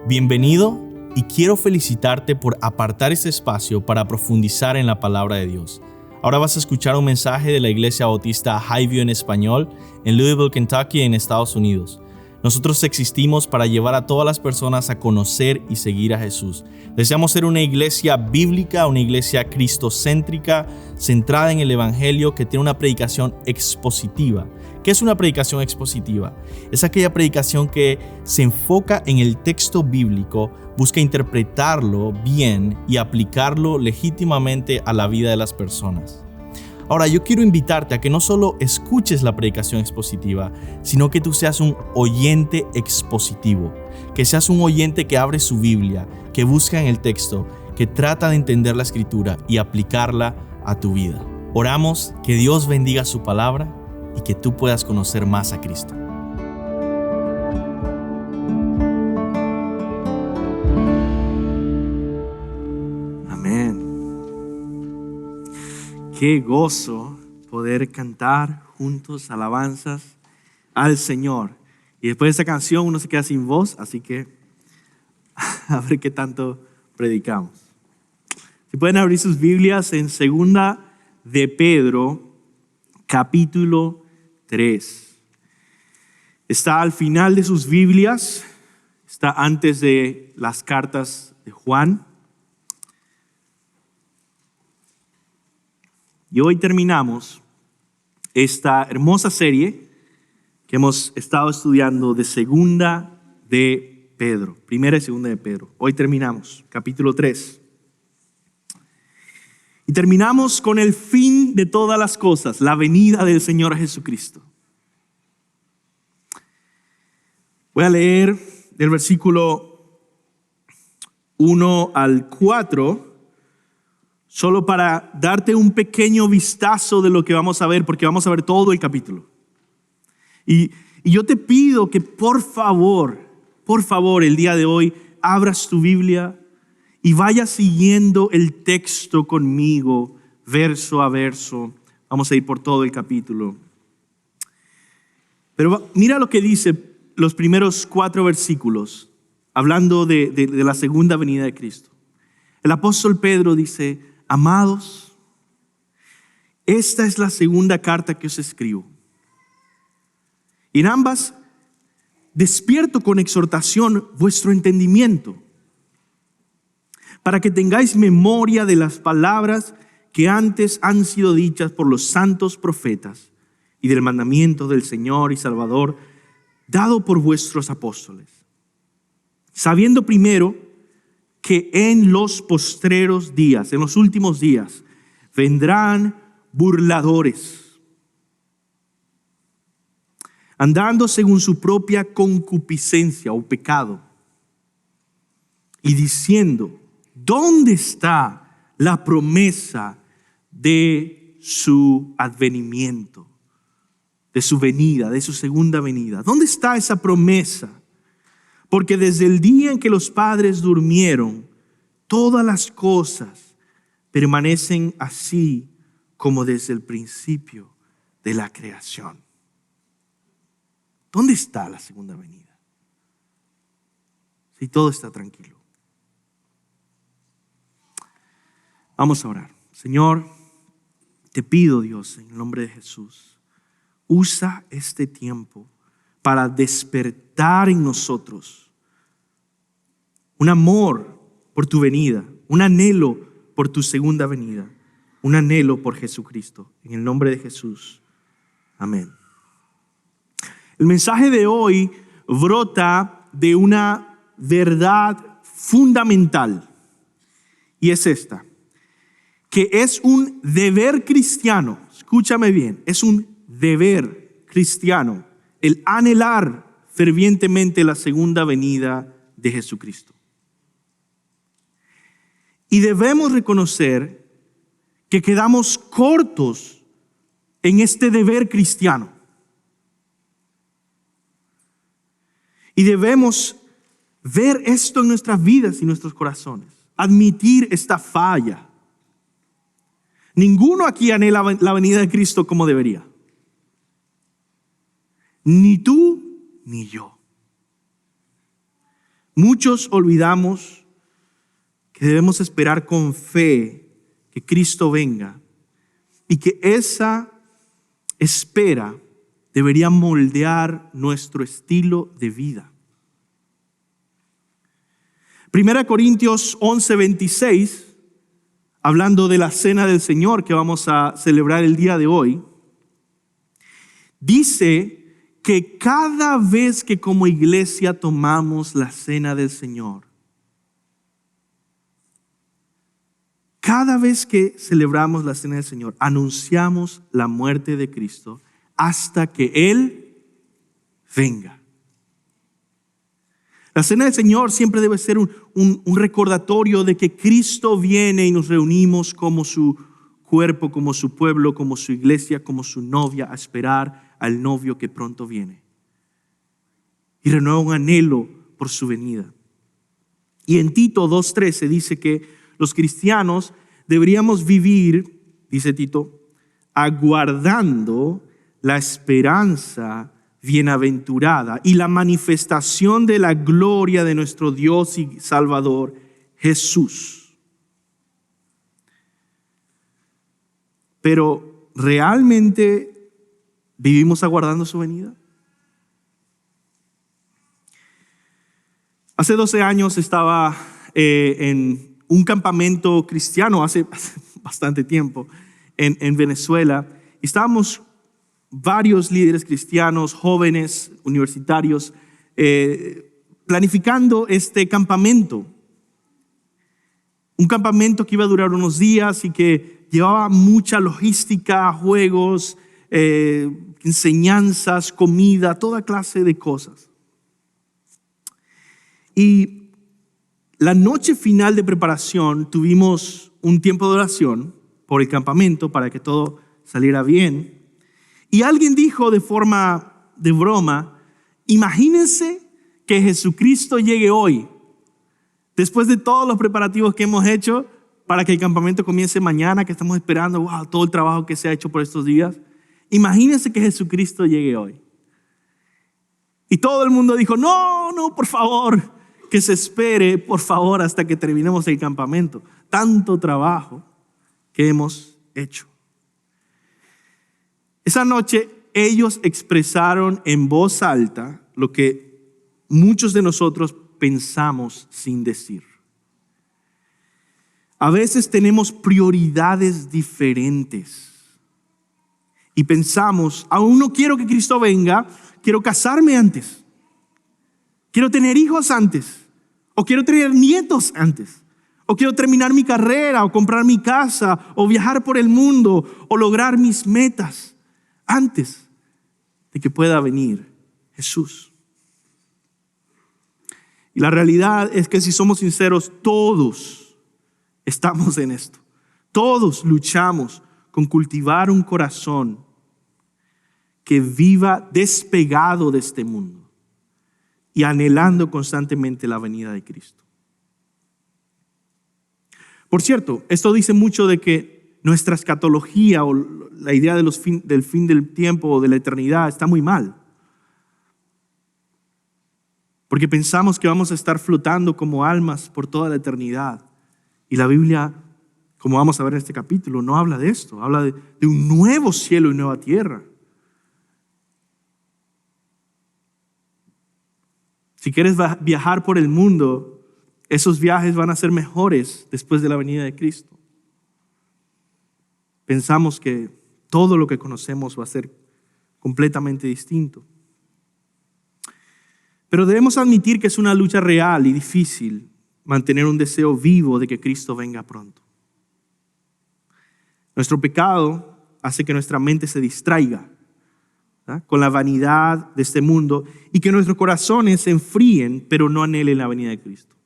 Bienvenido y quiero felicitarte por apartar este espacio para profundizar en la palabra de Dios. Ahora vas a escuchar un mensaje de la Iglesia Bautista Highview en español en Louisville, Kentucky, en Estados Unidos. Nosotros existimos para llevar a todas las personas a conocer y seguir a Jesús. Deseamos ser una iglesia bíblica, una iglesia cristocéntrica, centrada en el Evangelio, que tiene una predicación expositiva. ¿Qué es una predicación expositiva? Es aquella predicación que se enfoca en el texto bíblico, busca interpretarlo bien y aplicarlo legítimamente a la vida de las personas. Ahora, yo quiero invitarte a que no solo escuches la predicación expositiva, sino que tú seas un oyente expositivo, que seas un oyente que abre su Biblia, que busca en el texto, que trata de entender la Escritura y aplicarla a tu vida. Oramos que Dios bendiga su palabra y que tú puedas conocer más a Cristo. Amén. Qué gozo poder cantar juntos alabanzas al Señor. Y después de esta canción uno se queda sin voz, así que a ver qué tanto predicamos. Si pueden abrir sus Biblias en 2 de Pedro, capítulo 3. Está al final de sus Biblias, está antes de las cartas de Juan. Y hoy terminamos esta hermosa serie que hemos estado estudiando de 2 de Pedro, 1 y 2 de Pedro. Hoy terminamos, capítulo 3. Y terminamos con el fin de todas las cosas, la venida del Señor Jesucristo. Voy a leer del versículo 1 al 4, solo para darte un pequeño vistazo de lo que vamos a ver, porque vamos a ver todo el capítulo. Y yo te pido que por favor, el día de hoy, abras tu Biblia y vayas siguiendo el texto conmigo, verso a verso. Vamos a ir por todo el capítulo. Pero mira lo que dice los primeros 4 versículos, hablando de la segunda venida de Cristo. El apóstol Pedro dice: amados, esta es la segunda carta que os escribo. Y en ambas despierto con exhortación vuestro entendimiento, para que tengáis memoria de las palabras que antes han sido dichas por los santos profetas y del mandamiento del Señor y Salvador dado por vuestros apóstoles, sabiendo primero que en los postreros días, en los últimos días, vendrán burladores, andando según su propia concupiscencia o pecado, y diciendo: ¿dónde está la promesa de su advenimiento, de su venida, de su segunda venida? ¿Dónde está esa promesa? Porque desde el día en que los padres durmieron, todas las cosas permanecen así como desde el principio de la creación. ¿Dónde está la segunda venida? Si todo está tranquilo. Vamos a orar. Señor, te pido, Dios, en el nombre de Jesús, usa este tiempo para despertar en nosotros un amor por tu venida, un anhelo por tu segunda venida, un anhelo por Jesucristo. En el nombre de Jesús. Amén. El mensaje de hoy brota de una verdad fundamental, y es esta: que es un deber cristiano, escúchame bien, es un deber cristiano el anhelar fervientemente la segunda venida de Jesucristo. Y debemos reconocer que quedamos cortos en este deber cristiano. Y debemos ver esto en nuestras vidas y nuestros corazones, admitir esta falla. Ninguno aquí anhela la venida de Cristo como debería. Ni tú ni yo. Muchos olvidamos que debemos esperar con fe que Cristo venga y que esa espera debería moldear nuestro estilo de vida. 1 Corintios 11:26, hablando de la cena del Señor que vamos a celebrar el día de hoy, dice que cada vez que como iglesia tomamos la cena del Señor, cada vez que celebramos la cena del Señor, anunciamos la muerte de Cristo hasta que Él venga. La cena del Señor siempre debe ser un recordatorio de que Cristo viene y nos reunimos como su cuerpo, como su pueblo, como su iglesia, como su novia, a esperar al novio que pronto viene. Y renueva un anhelo por su venida. Y en Tito 2:13 dice que los cristianos deberíamos vivir, dice Tito, aguardando la esperanza bienaventurada y la manifestación de la gloria de nuestro Dios y Salvador Jesús. Pero ¿realmente vivimos aguardando su venida? Hace 12 años estaba en un campamento cristiano, hace bastante tiempo, en Venezuela. Y estábamos varios líderes cristianos, jóvenes, universitarios, planificando este campamento. Un campamento que iba a durar unos días y que llevaba mucha logística, juegos, enseñanzas, comida, toda clase de cosas. Y la noche final de preparación tuvimos un tiempo de oración por el campamento para que todo saliera bien. Y alguien dijo de forma de broma, imagínense que Jesucristo llegue hoy, después de todos los preparativos que hemos hecho para que el campamento comience mañana, que estamos esperando, todo el trabajo que se ha hecho por estos días. Imagínense que Jesucristo llegue hoy. Y todo el mundo dijo, no, por favor, que se espere, por favor, hasta que terminemos el campamento. Tanto trabajo que hemos hecho. Esa noche ellos expresaron en voz alta lo que muchos de nosotros pensamos sin decir. A veces tenemos prioridades diferentes y pensamos, aún no quiero que Cristo venga, quiero casarme antes, quiero tener hijos antes, o quiero tener nietos antes, o quiero terminar mi carrera, o comprar mi casa, o viajar por el mundo, o lograr mis metas antes de que pueda venir Jesús. Y la realidad es que si somos sinceros, todos estamos en esto. Todos luchamos con cultivar un corazón que viva despegado de este mundo y anhelando constantemente la venida de Cristo. Por cierto, esto dice mucho de que nuestra escatología o la idea de del fin del tiempo o de la eternidad está muy mal. Porque pensamos que vamos a estar flotando como almas por toda la eternidad. Y la Biblia, como vamos a ver en este capítulo, no habla de esto. Habla de un nuevo cielo y nueva tierra. Si quieres viajar por el mundo, esos viajes van a ser mejores después de la venida de Cristo. Pensamos que todo lo que conocemos va a ser completamente distinto. Pero debemos admitir que es una lucha real y difícil mantener un deseo vivo de que Cristo venga pronto. Nuestro pecado hace que nuestra mente se distraiga con la vanidad de este mundo y que nuestros corazones se enfríen, pero no anhelen la venida de Cristo.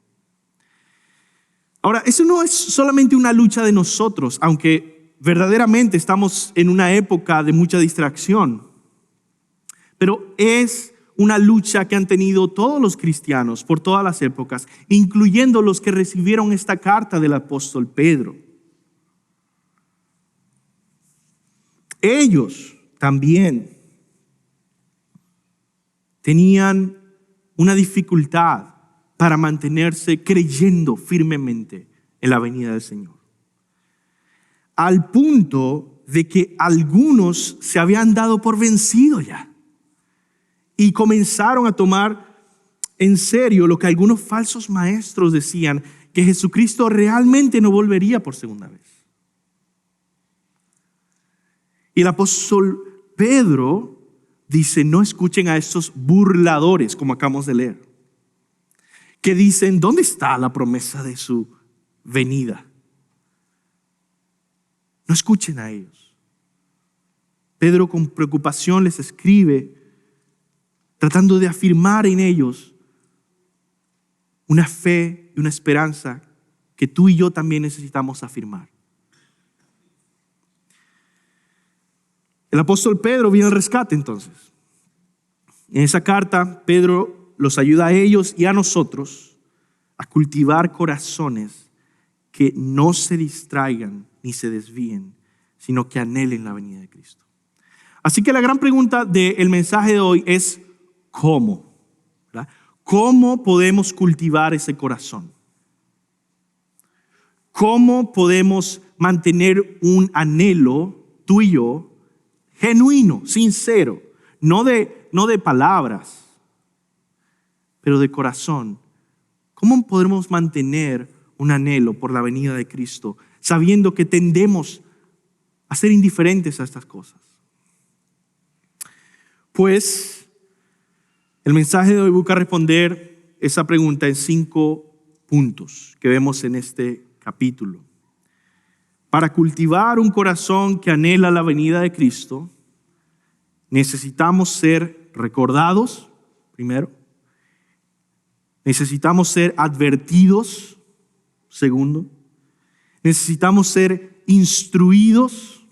Ahora, eso no es solamente una lucha de nosotros, aunque verdaderamente estamos en una época de mucha distracción, pero es una lucha que han tenido todos los cristianos por todas las épocas, incluyendo los que recibieron esta carta del apóstol Pedro. Ellos también tenían una dificultad para mantenerse creyendo firmemente en la venida del Señor. Al punto de que algunos se habían dado por vencidos ya y comenzaron a tomar en serio lo que algunos falsos maestros decían, que Jesucristo realmente no volvería por segunda vez. Y el apóstol Pedro dice, no escuchen a estos burladores, como acabamos de leer, que dicen, ¿dónde está la promesa de su venida? No escuchen a ellos. Pedro con preocupación les escribe, tratando de afirmar en ellos una fe y una esperanza que tú y yo también necesitamos afirmar. El apóstol Pedro viene al rescate entonces. En esa carta, Pedro los ayuda a ellos y a nosotros a cultivar corazones que no se distraigan ni se desvíen, sino que anhelen la venida de Cristo. Así que la gran pregunta del mensaje de hoy es ¿cómo? ¿Verdad? ¿Cómo podemos cultivar ese corazón? ¿Cómo podemos mantener un anhelo, tú y yo, genuino, sincero, no de palabras, pero de corazón? ¿Cómo podemos mantener un anhelo por la venida de Cristo, sabiendo que tendemos a ser indiferentes a estas cosas? Pues el mensaje de hoy busca responder esa pregunta en 5 puntos que vemos en este capítulo. Para cultivar un corazón que anhela la venida de Cristo, necesitamos ser recordados, primero. Necesitamos ser advertidos, segundo. Necesitamos ser instruidos.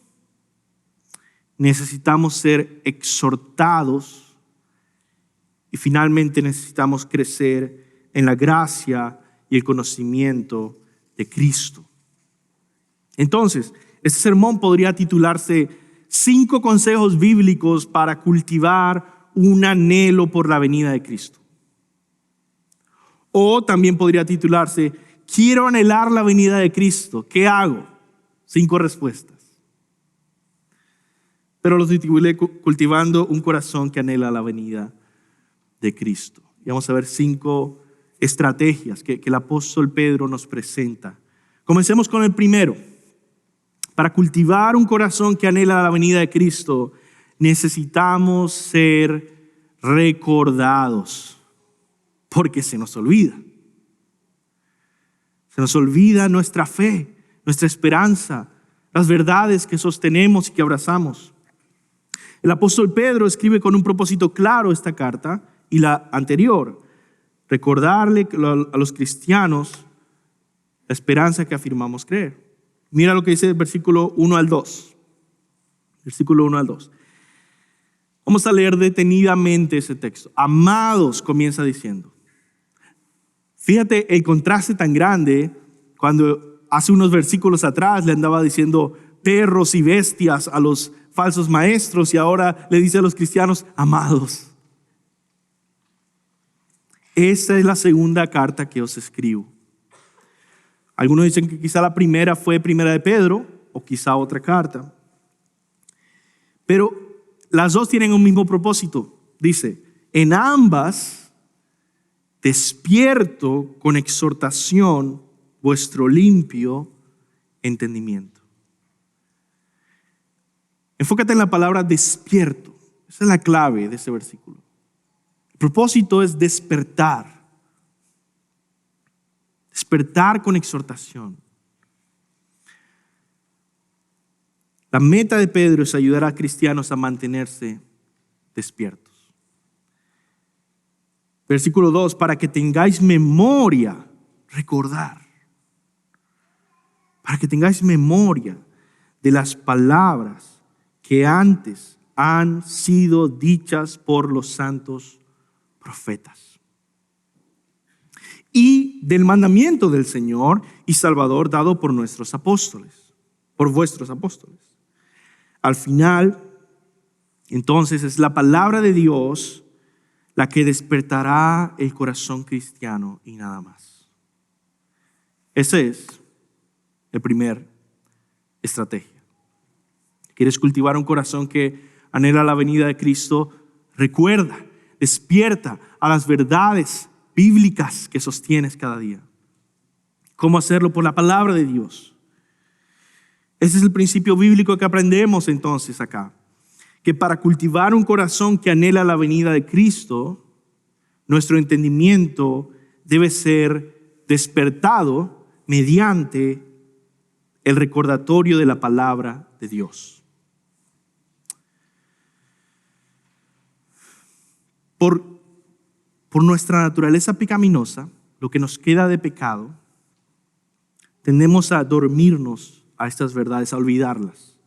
Necesitamos ser exhortados. Y finalmente necesitamos crecer en la gracia y el conocimiento de Cristo. Entonces, este sermón podría titularse 5 consejos bíblicos para cultivar un anhelo por la venida de Cristo. O también podría titularse, quiero anhelar la venida de Cristo, ¿qué hago? 5 respuestas. Pero los titulé cultivando un corazón que anhela la venida de Cristo. Y vamos a ver 5 estrategias que el apóstol Pedro nos presenta. Comencemos con el primero. Para cultivar un corazón que anhela la venida de Cristo, necesitamos ser recordados, porque se nos olvida. Se nos olvida nuestra fe, nuestra esperanza, las verdades que sostenemos y que abrazamos. El apóstol Pedro escribe con un propósito claro esta carta y la anterior, recordarle a los cristianos la esperanza que afirmamos creer. Mira lo que dice el versículo 1 al 2. Versículo 1 al 2. Vamos a leer detenidamente ese texto. Amados, comienza diciendo. Fíjate el contraste tan grande cuando hace unos versículos atrás le andaba diciendo perros y bestias a los falsos maestros y ahora le dice a los cristianos, amados. Esta es la segunda carta que os escribo. Algunos dicen que quizá la primera fue primera de Pedro o quizá otra carta. Pero las dos tienen un mismo propósito. Dice, en ambas despierto con exhortación vuestro limpio entendimiento. Enfócate en la palabra despierto. Esa es la clave de ese versículo. El propósito es despertar. Despertar con exhortación. La meta de Pedro es ayudar a cristianos a mantenerse despiertos. Versículo 2, para que tengáis memoria, recordar. Para que tengáis memoria de las palabras que antes han sido dichas por los santos profetas. Y del mandamiento del Señor y Salvador dado por nuestros apóstoles, por vuestros apóstoles. Al final, entonces, es la palabra de Dios la que despertará el corazón cristiano y nada más. Esa es la primera estrategia. ¿Quieres cultivar un corazón que anhela la venida de Cristo? Recuerda, despierta a las verdades bíblicas que sostienes cada día. ¿Cómo hacerlo? Por la palabra de Dios. Ese es el principio bíblico que aprendemos entonces acá. Que para cultivar un corazón que anhela la venida de Cristo, nuestro entendimiento debe ser despertado mediante el recordatorio de la palabra de Dios. Por nuestra naturaleza pecaminosa, lo que nos queda de pecado, tendemos a dormirnos a estas verdades, a olvidarlas.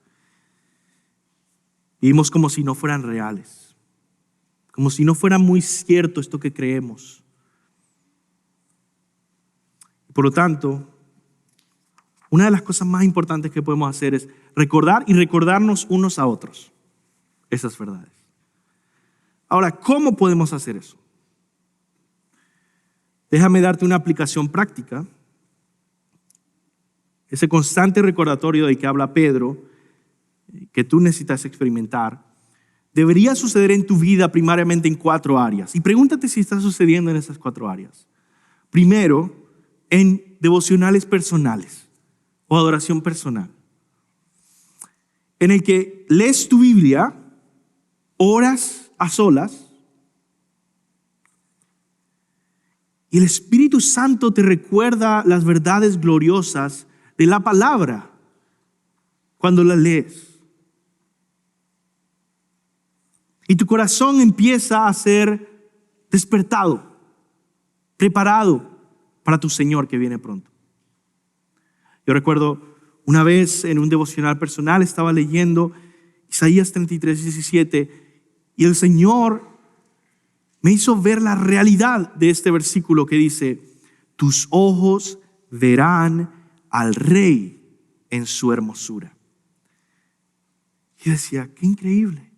Vivimos como si no fueran reales, como si no fuera muy cierto esto que creemos. Por lo tanto, una de las cosas más importantes que podemos hacer es recordar y recordarnos unos a otros esas verdades. Ahora, ¿cómo podemos hacer eso? Déjame darte una aplicación práctica. Ese constante recordatorio del que habla Pedro, que tú necesitas experimentar, debería suceder en tu vida primariamente en 4 áreas. Y pregúntate si está sucediendo en esas 4 áreas. Primero, en devocionales personales o adoración personal, en el que lees tu Biblia, oras a solas, y el Espíritu Santo te recuerda las verdades gloriosas de la palabra cuando la lees. Y tu corazón empieza a ser despertado, preparado para tu Señor que viene pronto. Yo recuerdo una vez en un devocional personal estaba leyendo Isaías 33:17 y el Señor me hizo ver la realidad de este versículo que dice: tus ojos verán al Rey en su hermosura. Y decía, qué increíble.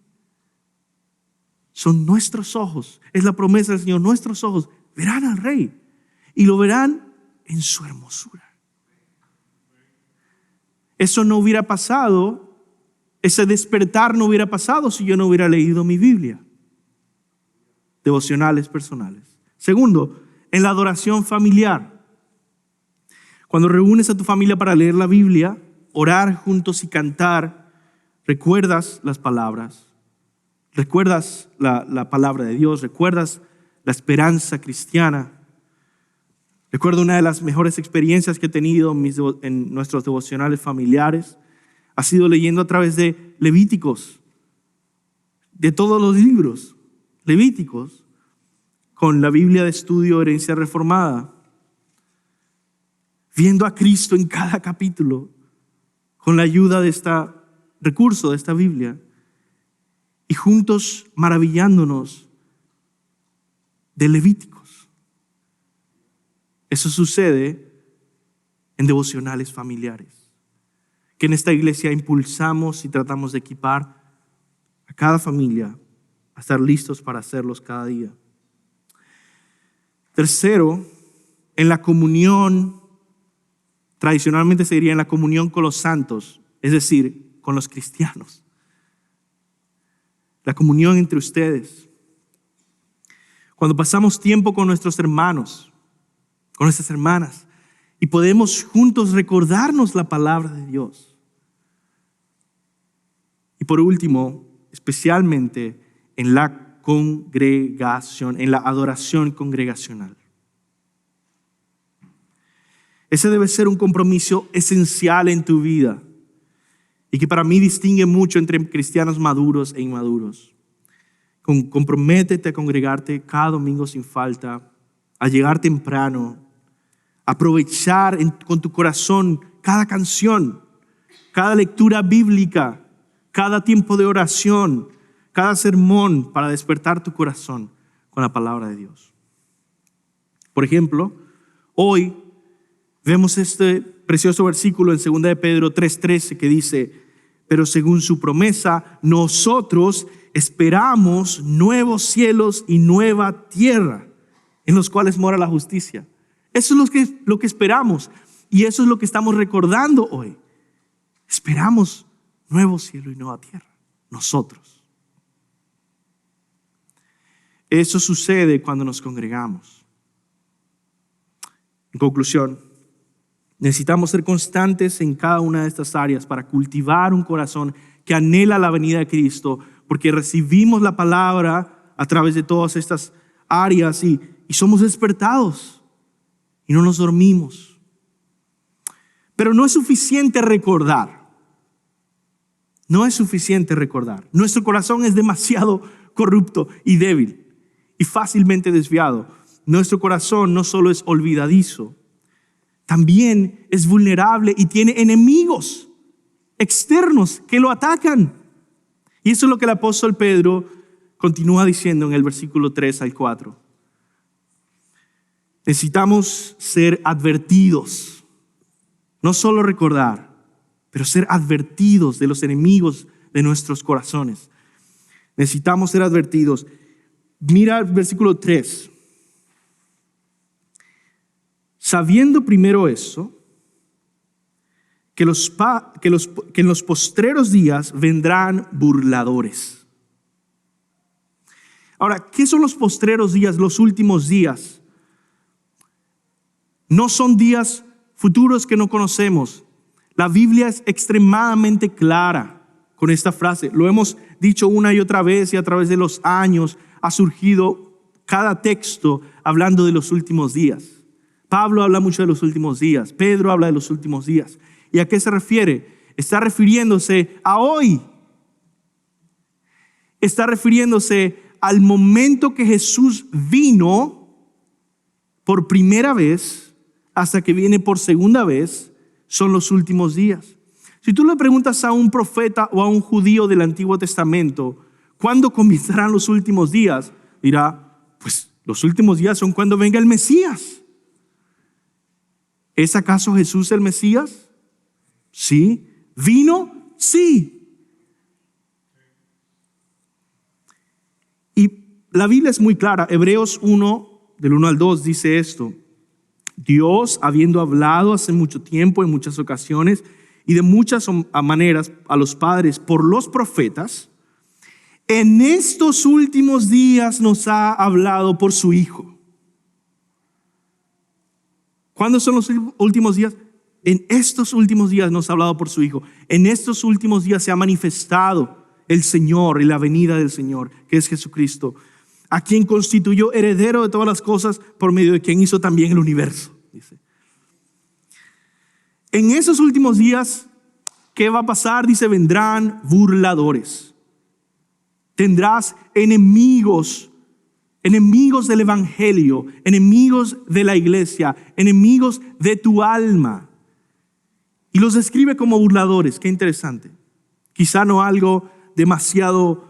Son nuestros ojos, es la promesa del Señor, nuestros ojos verán al Rey y lo verán en su hermosura. Eso no hubiera pasado, ese despertar no hubiera pasado si yo no hubiera leído mi Biblia. Devocionales personales. Segundo, en la adoración familiar. Cuando reúnes a tu familia para leer la Biblia, orar juntos y cantar, recuerdas las palabras, recuerdas la palabra de Dios, recuerdas la esperanza cristiana. Recuerdo una de las mejores experiencias que he tenido en nuestros devocionales familiares. Ha sido leyendo a través de Levíticos, de todos los libros, Levíticos, con la Biblia de estudio Herencia Reformada, viendo a Cristo en cada capítulo, con la ayuda de este recurso, de esta Biblia, y juntos maravillándonos de Levíticos. Eso sucede en devocionales familiares, que en esta iglesia impulsamos y tratamos de equipar a cada familia a estar listos para hacerlos cada día. Tercero, en la comunión, tradicionalmente se diría en la comunión con los santos, es decir, con los cristianos. La comunión entre ustedes. Cuando pasamos tiempo con nuestros hermanos, con nuestras hermanas, y podemos juntos recordarnos la palabra de Dios. Y por último, especialmente en la congregación, en la adoración congregacional. Ese debe ser un compromiso esencial en tu vida y que para mí distingue mucho entre cristianos maduros e inmaduros. Comprométete a congregarte cada domingo sin falta, a llegar temprano, aprovechar con tu corazón cada canción, cada lectura bíblica, cada tiempo de oración, cada sermón para despertar tu corazón con la palabra de Dios. Por ejemplo, hoy vemos este precioso versículo en 2 de Pedro 3:13 que dice: pero según su promesa, nosotros esperamos nuevos cielos y nueva tierra en los cuales mora la justicia. Eso es lo que esperamos y eso es lo que estamos recordando hoy. Esperamos nuevo cielo y nueva tierra, nosotros. Eso sucede cuando nos congregamos. En conclusión, necesitamos ser constantes en cada una de estas áreas para cultivar un corazón que anhela la venida de Cristo, porque recibimos la palabra a través de todas estas áreas y somos despertados y no nos dormimos. Pero no es suficiente recordar. No es suficiente recordar. Nuestro corazón es demasiado corrupto y débil y fácilmente desviado. Nuestro corazón no solo es olvidadizo, también es vulnerable y tiene enemigos externos que lo atacan. Y eso es lo que el apóstol Pedro continúa diciendo en el versículo 3 al 4. Necesitamos ser advertidos, no solo recordar, pero ser advertidos de los enemigos de nuestros corazones. Necesitamos ser advertidos. Mira el versículo 3. Sabiendo primero eso, que en los postreros días vendrán burladores. Ahora, ¿qué son los postreros días, los últimos días? No son días futuros que no conocemos. La Biblia es extremadamente clara con esta frase. Lo hemos dicho una y otra vez y a través de los años ha surgido cada texto hablando de los últimos días. Pablo habla mucho de los últimos días. Pedro habla de los últimos días. ¿Y a qué se refiere? Está refiriéndose a hoy. Está refiriéndose al momento que Jesús vino por primera vez hasta que viene por segunda vez. Son los últimos días. Si tú le preguntas a un profeta o a un judío del Antiguo Testamento, ¿cuándo comenzarán los últimos días? Dirá, pues los últimos días son cuando venga el Mesías. ¿Es acaso Jesús el Mesías? Sí. ¿Vino? Sí. Y la Biblia es muy clara. Hebreos 1, del 1 al 2 dice esto. Dios, habiendo hablado hace mucho tiempo, en muchas ocasiones y de muchas maneras a los padres por los profetas, en estos últimos días nos ha hablado por su Hijo. ¿Cuándo son los últimos días? En estos últimos días nos ha hablado por su Hijo. En estos últimos días se ha manifestado el Señor y la venida del Señor, que es Jesucristo, a quien constituyó heredero de todas las cosas, por medio de quien hizo también el universo. Dice. En esos últimos días, ¿qué va a pasar? Dice, vendrán burladores. Tendrás enemigos del evangelio, enemigos de la iglesia, enemigos de tu alma. Y los describe como burladores. Qué interesante. Quizá no algo demasiado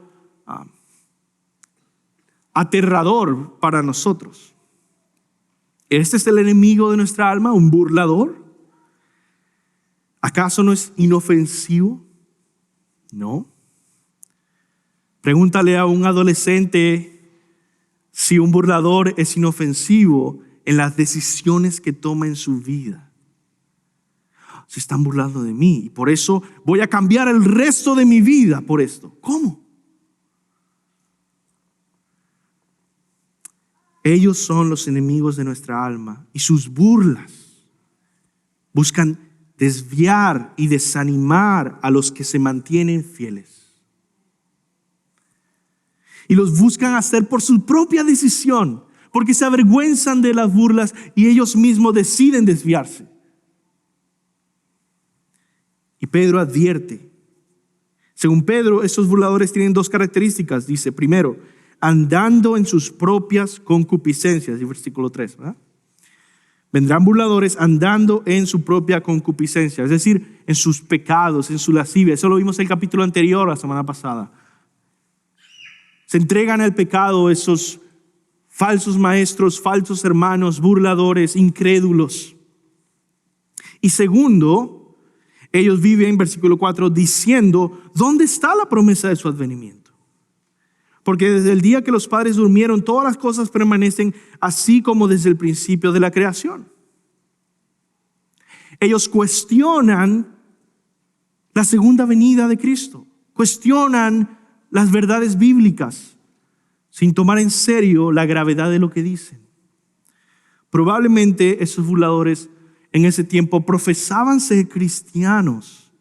aterrador para nosotros. ¿Este es el enemigo de nuestra alma, un burlador? ¿Acaso no es inofensivo? No. Pregúntale a un adolescente si un burlador es inofensivo en las decisiones que toma en su vida. Se están burlando de mí y por eso voy a cambiar el resto de mi vida por esto. ¿Cómo? Ellos son los enemigos de nuestra alma y sus burlas buscan desviar y desanimar a los que se mantienen fieles. Y los buscan hacer por su propia decisión, porque se avergüenzan de las burlas y ellos mismos deciden desviarse. Y Pedro advierte. Según Pedro, estos burladores tienen dos características. Dice, primero, andando en sus propias concupiscencias. Y versículo 3, ¿verdad? Vendrán burladores andando en su propia concupiscencia, es decir, en sus pecados, en su lascivia. Eso lo vimos en el capítulo anterior, la semana pasada. Se entregan al pecado esos falsos maestros, falsos hermanos, burladores, incrédulos. Y segundo, ellos viven, versículo 4, diciendo, ¿dónde está la promesa de su advenimiento? Porque desde el día que los padres durmieron, todas las cosas permanecen así como desde el principio de la creación. Ellos cuestionan la segunda venida de Cristo. Cuestionan las verdades bíblicas sin tomar en serio la gravedad de lo que dicen. Probablemente esos burladores en ese tiempo profesaban ser cristianos,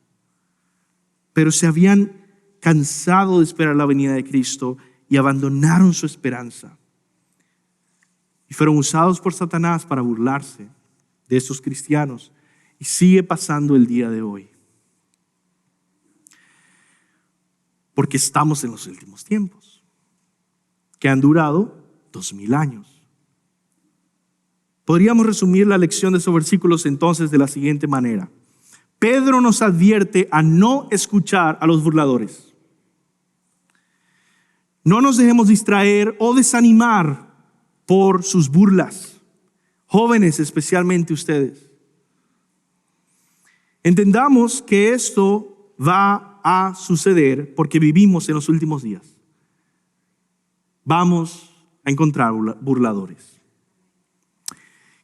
pero se habían cansado de esperar la venida de Cristo y abandonaron su esperanza. Y fueron usados por Satanás para burlarse de esos cristianos. Y sigue pasando el día de hoy. Porque estamos en los últimos tiempos, que han durado 2000 años. Podríamos resumir la lección de esos versículos entonces de la siguiente manera. Pedro nos advierte a no escuchar a los burladores. No nos dejemos distraer o desanimar por sus burlas. Jóvenes, especialmente ustedes. Entendamos que esto va a suceder porque vivimos en los últimos días. Vamos a encontrar burladores.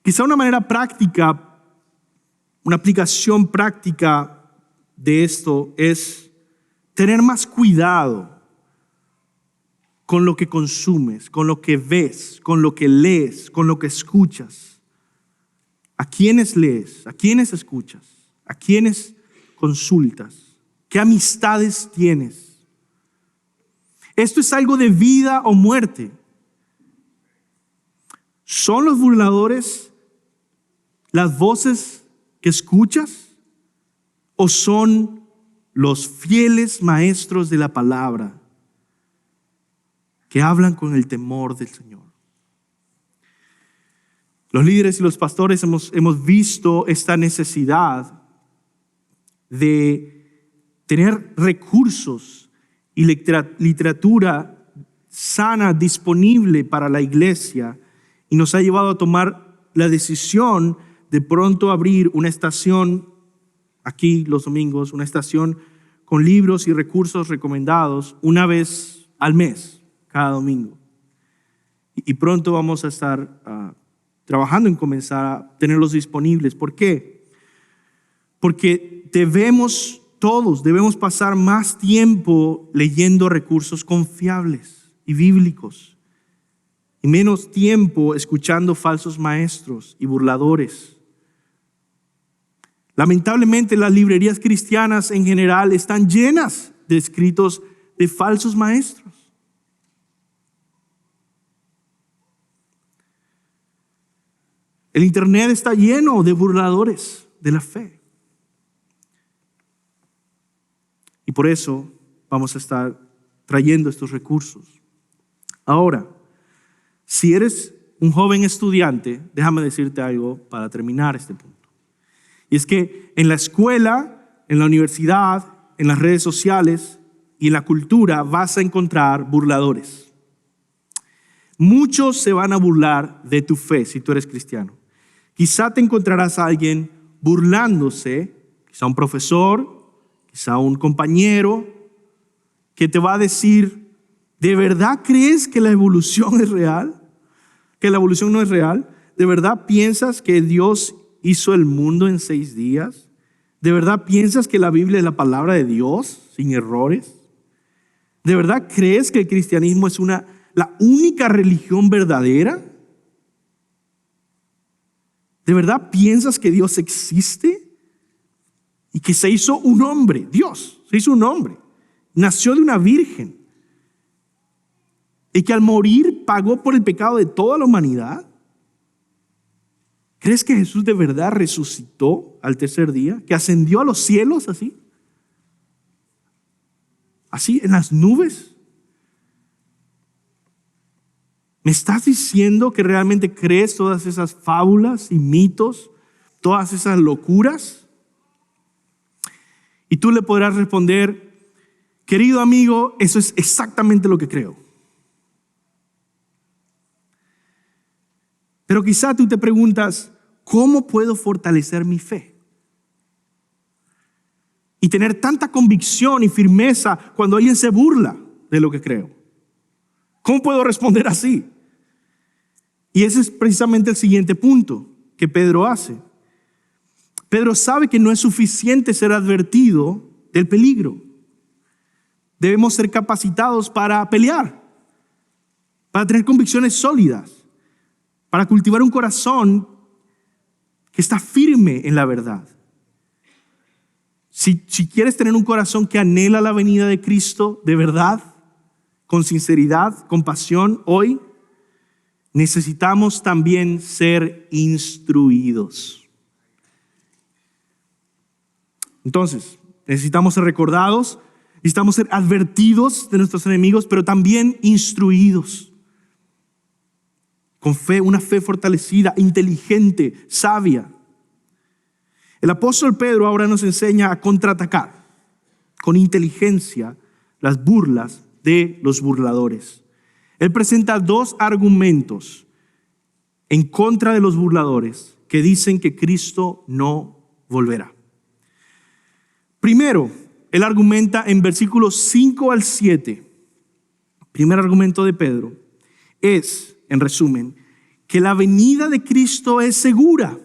Quizá una manera práctica, una aplicación práctica de esto es tener más cuidado con lo que consumes, con lo que ves, con lo que lees, con lo que escuchas. ¿A quiénes lees? ¿A quiénes escuchas? ¿A quiénes consultas? ¿Qué amistades tienes? Esto es algo de vida o muerte. ¿Son los burladores las voces que escuchas? ¿O son los fieles maestros de la palabra que hablan con el temor del Señor? Los líderes y los pastores hemos visto esta necesidad de tener recursos y literatura sana disponible para la iglesia, y nos ha llevado a tomar la decisión de pronto abrir una estación aquí los domingos, una estación con libros y recursos recomendados una vez al mes, cada domingo. Y pronto vamos a estar trabajando en comenzar a tenerlos disponibles. ¿Por qué? Porque todos debemos pasar más tiempo leyendo recursos confiables y bíblicos y menos tiempo escuchando falsos maestros y burladores. Lamentablemente las librerías cristianas en general están llenas de escritos de falsos maestros. El internet está lleno de burladores de la fe. Y por eso vamos a estar trayendo estos recursos. Ahora, si eres un joven estudiante, déjame decirte algo para terminar este punto. Y es que en la escuela, en la universidad, en las redes sociales y en la cultura vas a encontrar burladores. Muchos se van a burlar de tu fe si tú eres cristiano. Quizá te encontrarás a alguien burlándose, quizá un profesor, quizá un compañero, que te va a decir, ¿de verdad crees que la evolución es real? ¿Que la evolución no es real? ¿De verdad piensas que Dios hizo el mundo en 6 días? ¿De verdad piensas que la Biblia es la palabra de Dios sin errores? ¿De verdad crees que el cristianismo es la única religión verdadera? ¿De verdad piensas que Dios existe? Y que se hizo un hombre, Dios se hizo un hombre, nació de una virgen, y que al morir pagó por el pecado de toda la humanidad. ¿Crees que Jesús de verdad resucitó al 3er día? ¿Que ascendió a los cielos así? ¿Así en las nubes? ¿Me estás diciendo que realmente crees todas esas fábulas y mitos, todas esas locuras? Y tú le podrás responder, querido amigo, eso es exactamente lo que creo. Pero quizá tú te preguntas, ¿cómo puedo fortalecer mi fe? Y tener tanta convicción y firmeza cuando alguien se burla de lo que creo. ¿Cómo puedo responder así? Y ese es precisamente el siguiente punto que Pedro hace. Pedro sabe que no es suficiente ser advertido del peligro. Debemos ser capacitados para pelear, para tener convicciones sólidas, para cultivar un corazón que está firme en la verdad. Si quieres tener un corazón que anhela la venida de Cristo de verdad, con sinceridad, con pasión, hoy necesitamos también ser instruidos. Entonces, necesitamos ser recordados, necesitamos ser advertidos de nuestros enemigos, pero también instruidos. Con fe, una fe fortalecida, inteligente, sabia. El apóstol Pedro ahora nos enseña a contraatacar con inteligencia las burlas de los burladores. Él presenta dos argumentos en contra de los burladores que dicen que Cristo no volverá. Primero, él argumenta en versículos 5 al 7. Primer argumento de Pedro es, en resumen, que la venida de Cristo es segura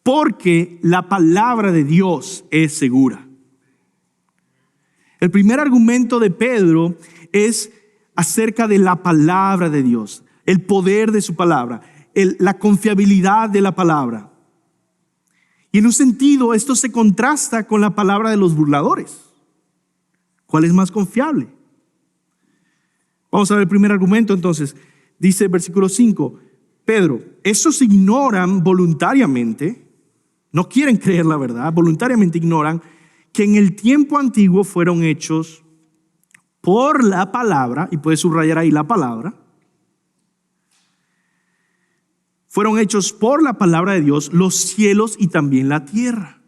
porque la palabra de Dios es segura. El primer argumento de Pedro es acerca de la palabra de Dios, el poder de su palabra, la confiabilidad de la palabra. Y en un sentido, esto se contrasta con la palabra de los burladores. ¿Cuál es más confiable? Vamos a ver el primer argumento entonces. Dice el versículo 5, Pedro, estos ignoran voluntariamente, no quieren creer la verdad, voluntariamente ignoran que en el tiempo antiguo fueron hechos por la palabra, y puedes subrayar ahí la palabra, fueron hechos por la palabra de Dios los cielos y también la tierra.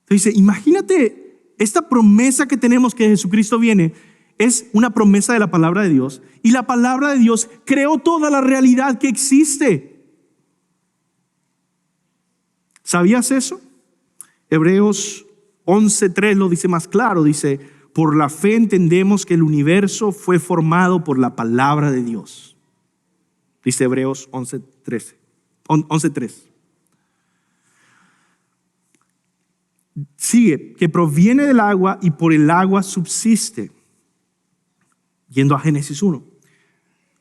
Entonces, imagínate esta promesa que tenemos que Jesucristo viene, es una promesa de la palabra de Dios, y la palabra de Dios creó toda la realidad que existe. ¿Sabías eso? Hebreos 11:3 lo dice más claro, dice, por la fe entendemos que el universo fue formado por la palabra de Dios. Dice Hebreos 11:3. Sigue, que proviene del agua y por el agua subsiste. Yendo a Génesis 1.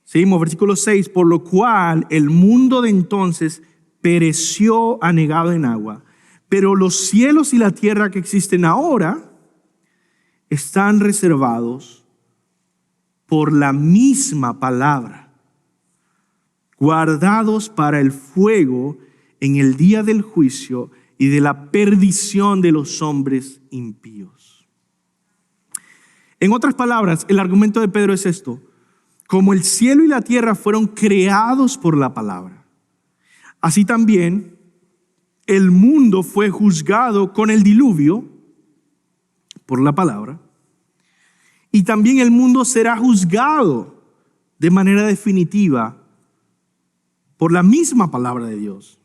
Seguimos, versículo 6, por lo cual el mundo de entonces pereció anegado en agua, pero los cielos y la tierra que existen ahora están reservados por la misma palabra, guardados para el fuego en el día del juicio y de la perdición de los hombres impíos. En otras palabras, el argumento de Pedro es esto: como el cielo y la tierra fueron creados por la palabra, así también el mundo fue juzgado con el diluvio por la palabra, y también el mundo será juzgado de manera definitiva por la misma palabra de Dios.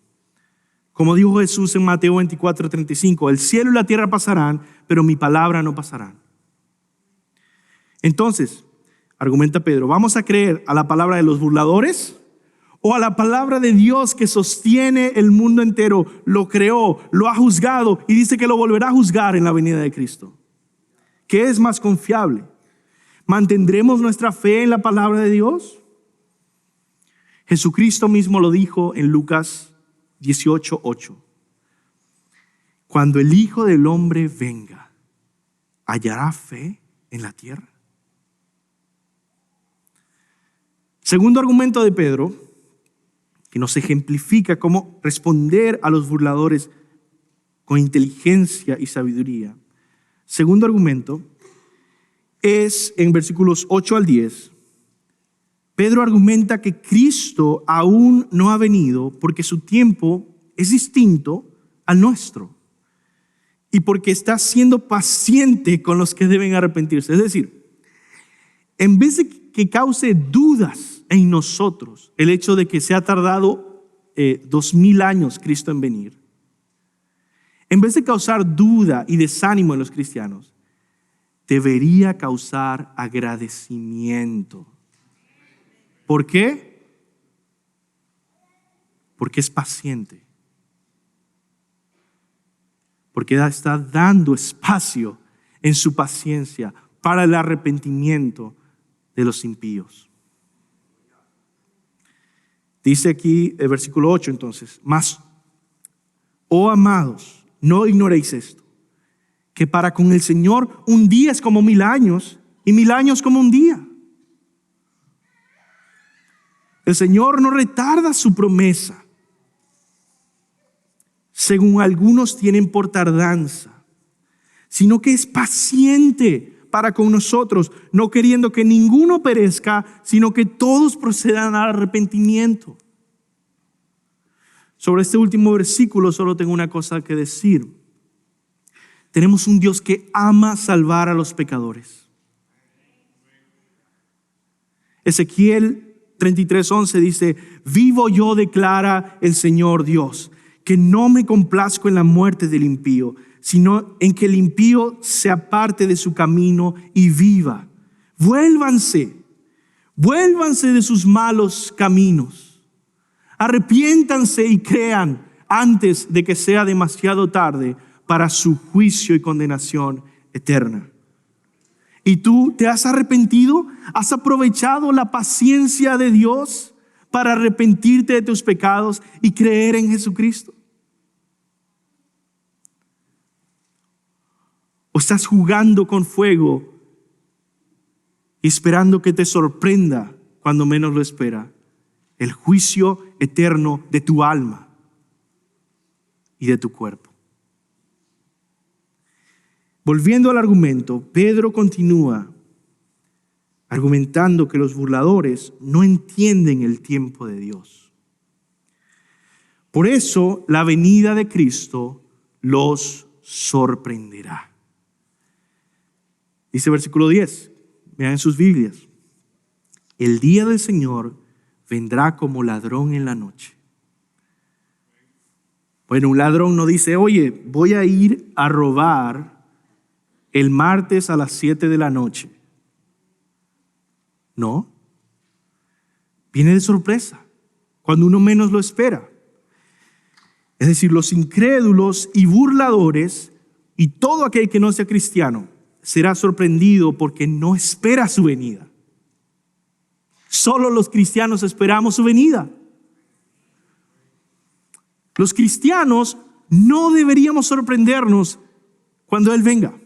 Como dijo Jesús en Mateo 24:35, el cielo y la tierra pasarán, pero mi palabra no pasarán. Entonces, argumenta Pedro, ¿vamos a creer a la palabra de los burladores o a la palabra de Dios que sostiene el mundo entero, lo creó, lo ha juzgado y dice que lo volverá a juzgar en la venida de Cristo? ¿Qué es más confiable? ¿Mantendremos nuestra fe en la palabra de Dios? Jesucristo mismo lo dijo en Lucas 18:8. Cuando el Hijo del Hombre venga, ¿hallará fe en la tierra? Segundo argumento de Pedro, que nos ejemplifica cómo responder a los burladores con inteligencia y sabiduría. Segundo argumento es en versículos 8 al 10. Pedro argumenta que Cristo aún no ha venido porque su tiempo es distinto al nuestro y porque está siendo paciente con los que deben arrepentirse. Es decir, en vez de que cause dudas en nosotros el hecho de que se ha tardado 2000 años Cristo en venir, en vez de causar duda y desánimo en los cristianos, debería causar agradecimiento. ¿Por qué? Porque es paciente. Porque está dando espacio en su paciencia para el arrepentimiento de los impíos. Dice aquí el versículo 8 entonces: mas, oh amados, no ignoréis esto, que para con el Señor un día es como 1000 años y 1000 años como un día. El Señor no retarda su promesa, según algunos tienen por tardanza, sino que es paciente para con nosotros, no queriendo que ninguno perezca, sino que todos procedan al arrepentimiento. Sobre este último versículo solo tengo una cosa que decir. Tenemos un Dios que ama salvar a los pecadores. Ezequiel 33:11 dice: vivo yo, declara el Señor Dios, que no me complazco en la muerte del impío, sino en que el impío se aparte de su camino y viva. Vuélvanse de sus malos caminos. Arrepiéntanse y crean antes de que sea demasiado tarde para su juicio y condenación eterna. ¿Y tú te has arrepentido? ¿Has aprovechado la paciencia de Dios para arrepentirte de tus pecados y creer en Jesucristo? ¿O estás jugando con fuego y esperando que te sorprenda cuando menos lo espera el juicio eterno de tu alma y de tu cuerpo? Volviendo al argumento, Pedro continúa argumentando que los burladores no entienden el tiempo de Dios. Por eso la venida de Cristo los sorprenderá. Dice versículo 10, vean en sus Biblias: el día del Señor vendrá como ladrón en la noche. Bueno, un ladrón no dice: oye, voy a ir a robar el martes a las 7 de la noche. No. Viene de sorpresa, cuando uno menos lo espera. Es decir, los incrédulos y burladores y todo aquel que no sea cristiano será sorprendido porque no espera su venida. Solo los cristianos esperamos su venida. Los cristianos no deberíamos sorprendernos cuando Él venga,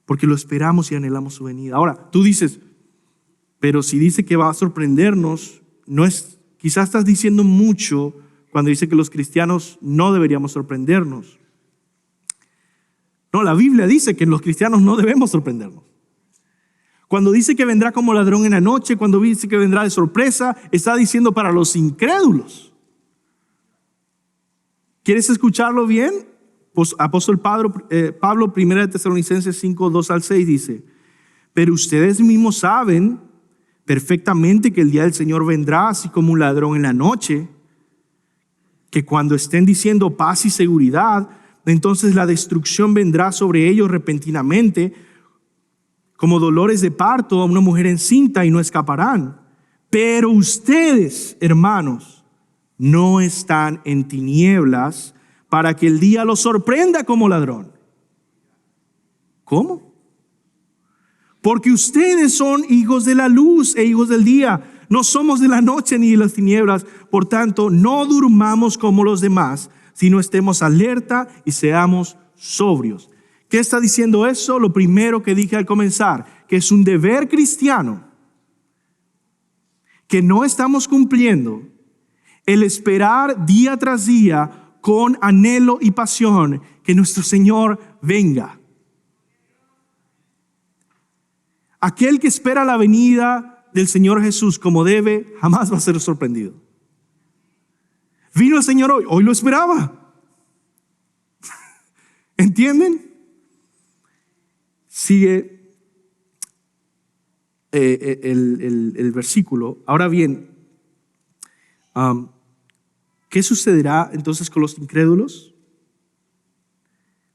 porque lo esperamos y anhelamos su venida. Ahora, tú dices: pero si dice que va a sorprendernos, quizás estás diciendo mucho cuando dice que los cristianos no deberíamos sorprendernos. No, la Biblia dice que los cristianos no debemos sorprendernos. Cuando dice que vendrá como ladrón en la noche, cuando dice que vendrá de sorpresa, está diciendo para los incrédulos. ¿Quieres escucharlo bien? Pues, apóstol Pablo, 1 Tesalonicenses 5, 2-6 dice: pero ustedes mismos saben perfectamente que el día del Señor vendrá así como un ladrón en la noche, que cuando estén diciendo paz y seguridad, entonces la destrucción vendrá sobre ellos repentinamente, como dolores de parto a una mujer encinta, y no escaparán. Pero ustedes, hermanos, no están en tinieblas para que el día los sorprenda como ladrón. ¿Cómo? Porque ustedes son hijos de la luz e hijos del día. No somos de la noche ni de las tinieblas. Por tanto, no durmamos como los demás, sino estemos alerta y seamos sobrios. ¿Qué está diciendo eso? Lo primero que dije al comenzar, que es un deber cristiano que no estamos cumpliendo, el esperar día tras día con anhelo y pasión que nuestro Señor venga. Aquel que espera la venida del Señor Jesús como debe, jamás va a ser sorprendido. Vino el Señor hoy lo esperaba. ¿Entienden? Sigue el versículo. Ahora bien, ¿qué sucederá entonces con los incrédulos?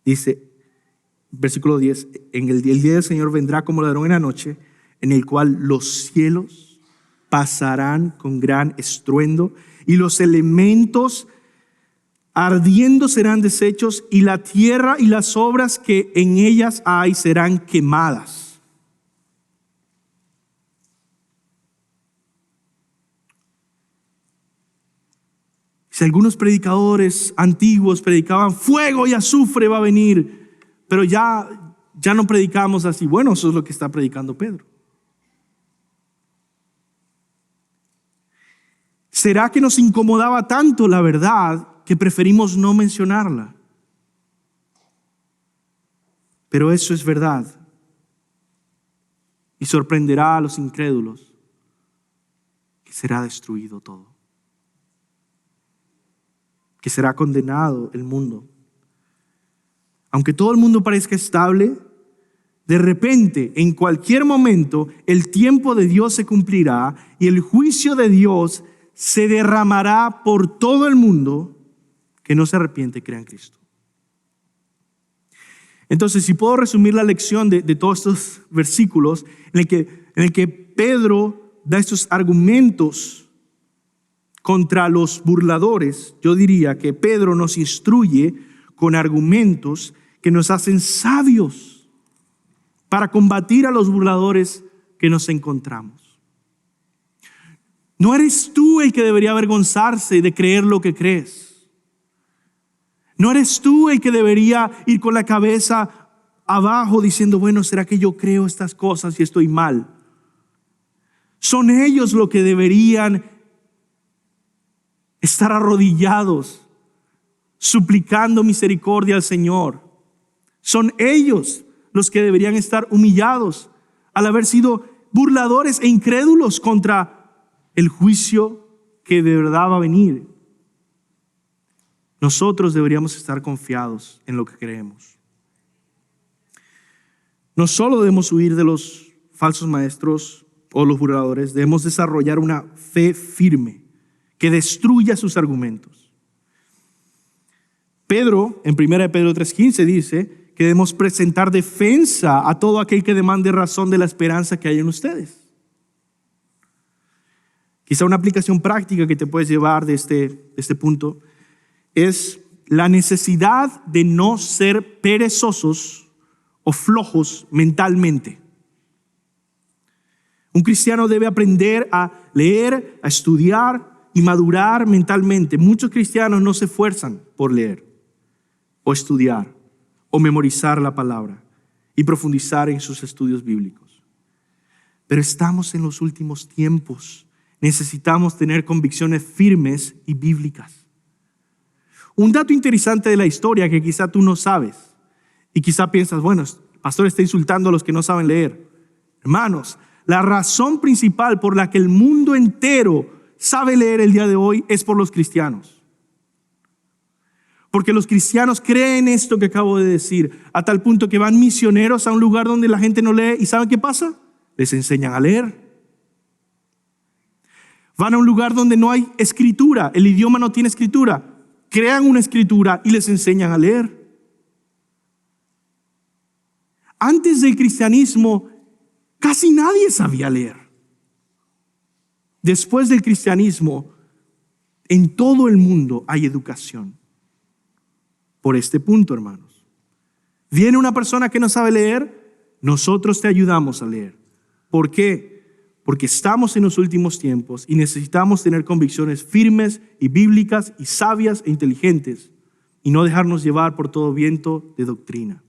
Dice, versículo 10, el día del Señor vendrá como ladrón en la noche, en el cual los cielos pasarán con gran estruendo y los elementos ardiendo serán deshechos y la tierra y las obras que en ellas hay serán quemadas. Si algunos predicadores antiguos predicaban fuego y azufre va a venir, pero ya no predicamos así. Bueno, eso es lo que está predicando Pedro. ¿Será que nos incomodaba tanto la verdad que preferimos no mencionarla? Pero eso es verdad. Y sorprenderá a los incrédulos que será destruido todo. Que será condenado el mundo. Aunque todo el mundo parezca estable, de repente, en cualquier momento, el tiempo de Dios se cumplirá y el juicio de Dios se derramará por todo el mundo que no se arrepiente y crea en Cristo. Entonces, si puedo resumir la lección de todos estos versículos en el que Pedro da estos argumentos contra los burladores, yo diría que Pedro nos instruye con argumentos que nos hacen sabios para combatir a los burladores que nos encontramos. No eres tú el que debería avergonzarse de creer lo que crees. No eres tú el que debería ir con la cabeza abajo diciendo, bueno, ¿será que yo creo estas cosas y estoy mal? Son ellos los que deberían estar arrodillados, suplicando misericordia al Señor. Son ellos los que deberían estar humillados al haber sido burladores e incrédulos contra el juicio que de verdad va a venir. Nosotros deberíamos estar confiados en lo que creemos. No solo debemos huir de los falsos maestros o los burladores, debemos desarrollar una fe firme que destruya sus argumentos. Pedro, en 1 Pedro 3:15 dice que debemos presentar defensa a todo aquel que demande razón de la esperanza que hay en ustedes. Quizá una aplicación práctica que te puedes llevar de este punto es la necesidad de no ser perezosos o flojos mentalmente. Un cristiano debe aprender a leer, a estudiar y madurar mentalmente. Muchos cristianos no se esfuerzan por leer o estudiar o memorizar la palabra y profundizar en sus estudios bíblicos. Pero estamos en los últimos tiempos. Necesitamos tener convicciones firmes y bíblicas. Un dato interesante de la historia que quizá tú no sabes y quizá piensas, bueno, el pastor está insultando a los que no saben leer. Hermanos, la razón principal por la que el mundo entero sabe leer el día de hoy es por los cristianos. Porque los cristianos creen esto que acabo de decir, a tal punto que van misioneros a un lugar donde la gente no lee y ¿saben qué pasa? Les enseñan a leer. Van a un lugar donde no hay escritura, el idioma no tiene escritura. Crean una escritura y les enseñan a leer. Antes del cristianismo, casi nadie sabía leer. Después del cristianismo, en todo el mundo hay educación. Por este punto, hermanos. Viene una persona que no sabe leer, nosotros te ayudamos a leer. ¿Por qué? Porque estamos en los últimos tiempos y necesitamos tener convicciones firmes y bíblicas y sabias e inteligentes y no dejarnos llevar por todo viento de doctrina.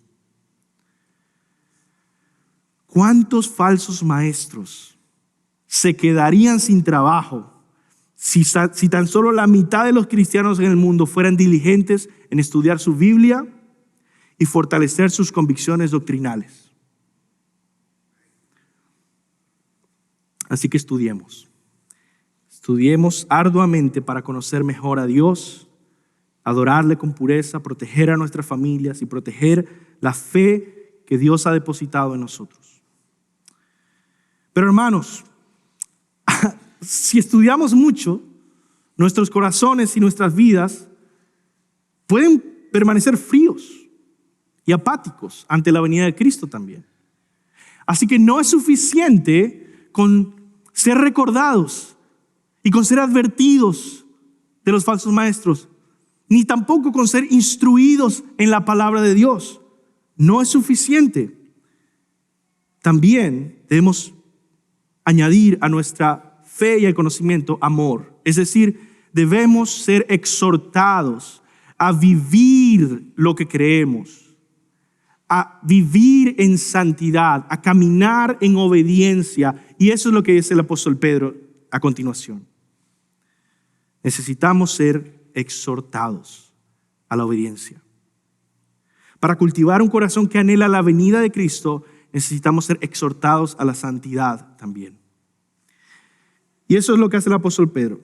¿Cuántos falsos maestros se quedarían sin trabajo si tan solo la mitad de los cristianos en el mundo fueran diligentes en estudiar su Biblia y fortalecer sus convicciones doctrinales? Así que estudiemos arduamente para conocer mejor a Dios, adorarle con pureza, proteger a nuestras familias y proteger la fe que Dios ha depositado en nosotros. Pero hermanos, si estudiamos mucho, nuestros corazones y nuestras vidas pueden permanecer fríos. y apáticos ante la venida de Cristo también. Así que no es suficiente con ser recordados y con ser advertidos de los falsos maestros, ni tampoco con ser instruidos en la palabra de Dios. No es suficiente. También debemos añadir a nuestra fe y al conocimiento amor. Es decir, debemos ser exhortados a vivir lo que creemos, a vivir en santidad, a caminar en obediencia. Y eso es lo que dice el apóstol Pedro a continuación. Necesitamos ser exhortados a la obediencia. Para cultivar un corazón que anhela la venida de Cristo, necesitamos ser exhortados a la santidad también. Y eso es lo que hace el apóstol Pedro.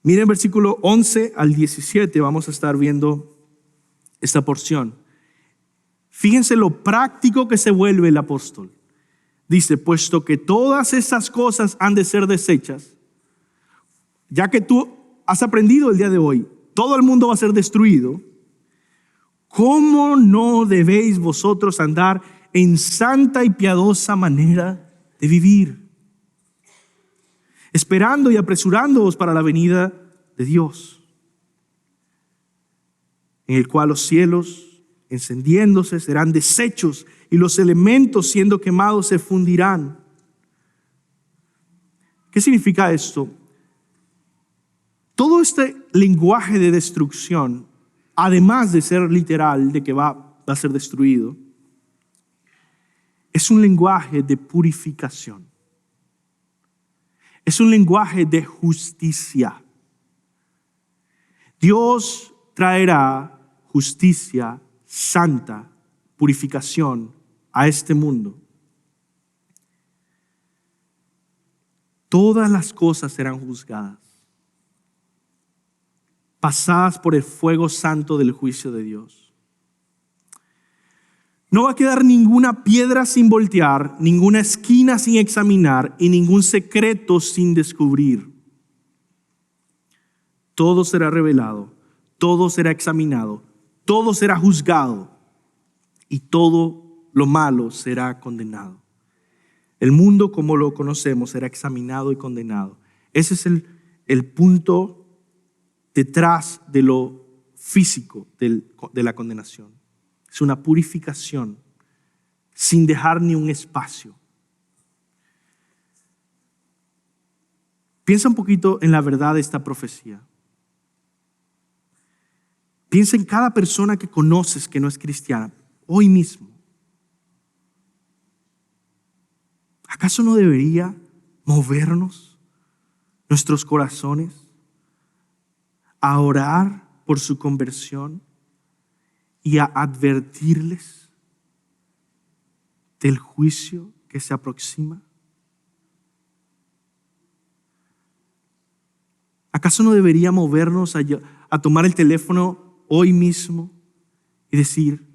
Miren versículo 11 al 17, vamos a estar viendo esta porción. Fíjense lo práctico que se vuelve el apóstol. Dice, puesto que todas esas cosas han de ser deshechas, ya que tú has aprendido el día de hoy, todo el mundo va a ser destruido, ¿cómo no debéis vosotros andar en santa y piadosa manera de vivir? Esperando y apresurándoos para la venida de Dios, en el cual los cielos encendiéndose serán deshechos y los elementos siendo quemados se fundirán. ¿Qué significa esto? Todo este lenguaje de destrucción, además de ser literal, de que va a ser destruido, es un lenguaje de purificación. Es un lenguaje de justicia. Dios traerá justicia santa, purificación a este mundo. Todas las cosas serán juzgadas, pasadas por el fuego santo del juicio de Dios. No va a quedar ninguna piedra sin voltear, ninguna esquina sin examinar y ningún secreto sin descubrir. Todo será revelado, todo será examinado, todo será juzgado y todo lo malo será condenado. El mundo como lo conocemos será examinado y condenado. Ese es el punto detrás de lo físico de la condenación. Es una purificación sin dejar ni un espacio. Piensa un poquito en la verdad de esta profecía. Piensa en cada persona que conoces que no es cristiana, hoy mismo. ¿Acaso no debería movernos nuestros corazones a orar por su conversión y a advertirles del juicio que se aproxima? ¿Acaso no debería movernos a tomar el teléfono hoy mismo y decir,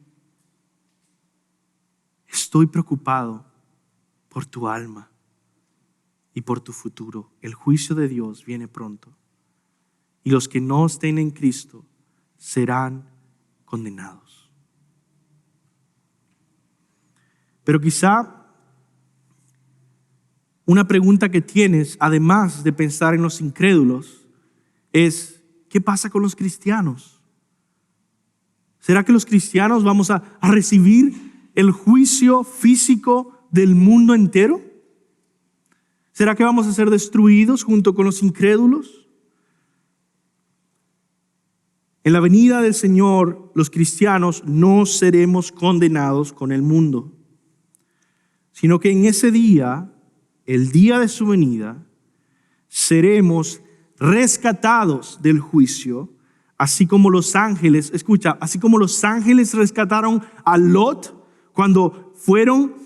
estoy preocupado por tu alma y por tu futuro? El juicio de Dios viene pronto y los que no estén en Cristo serán condenados. Pero quizá una pregunta que tienes, además de pensar en los incrédulos, es, ¿qué pasa con los cristianos? ¿Será que los cristianos vamos a recibir el juicio físico del mundo entero? ¿Será que vamos a ser destruidos junto con los incrédulos? En la venida del Señor, los cristianos no seremos condenados con el mundo, sino que en ese día, el día de su venida, seremos rescatados del juicio, así como los ángeles, escucha, así como los ángeles rescataron a Lot cuando fueron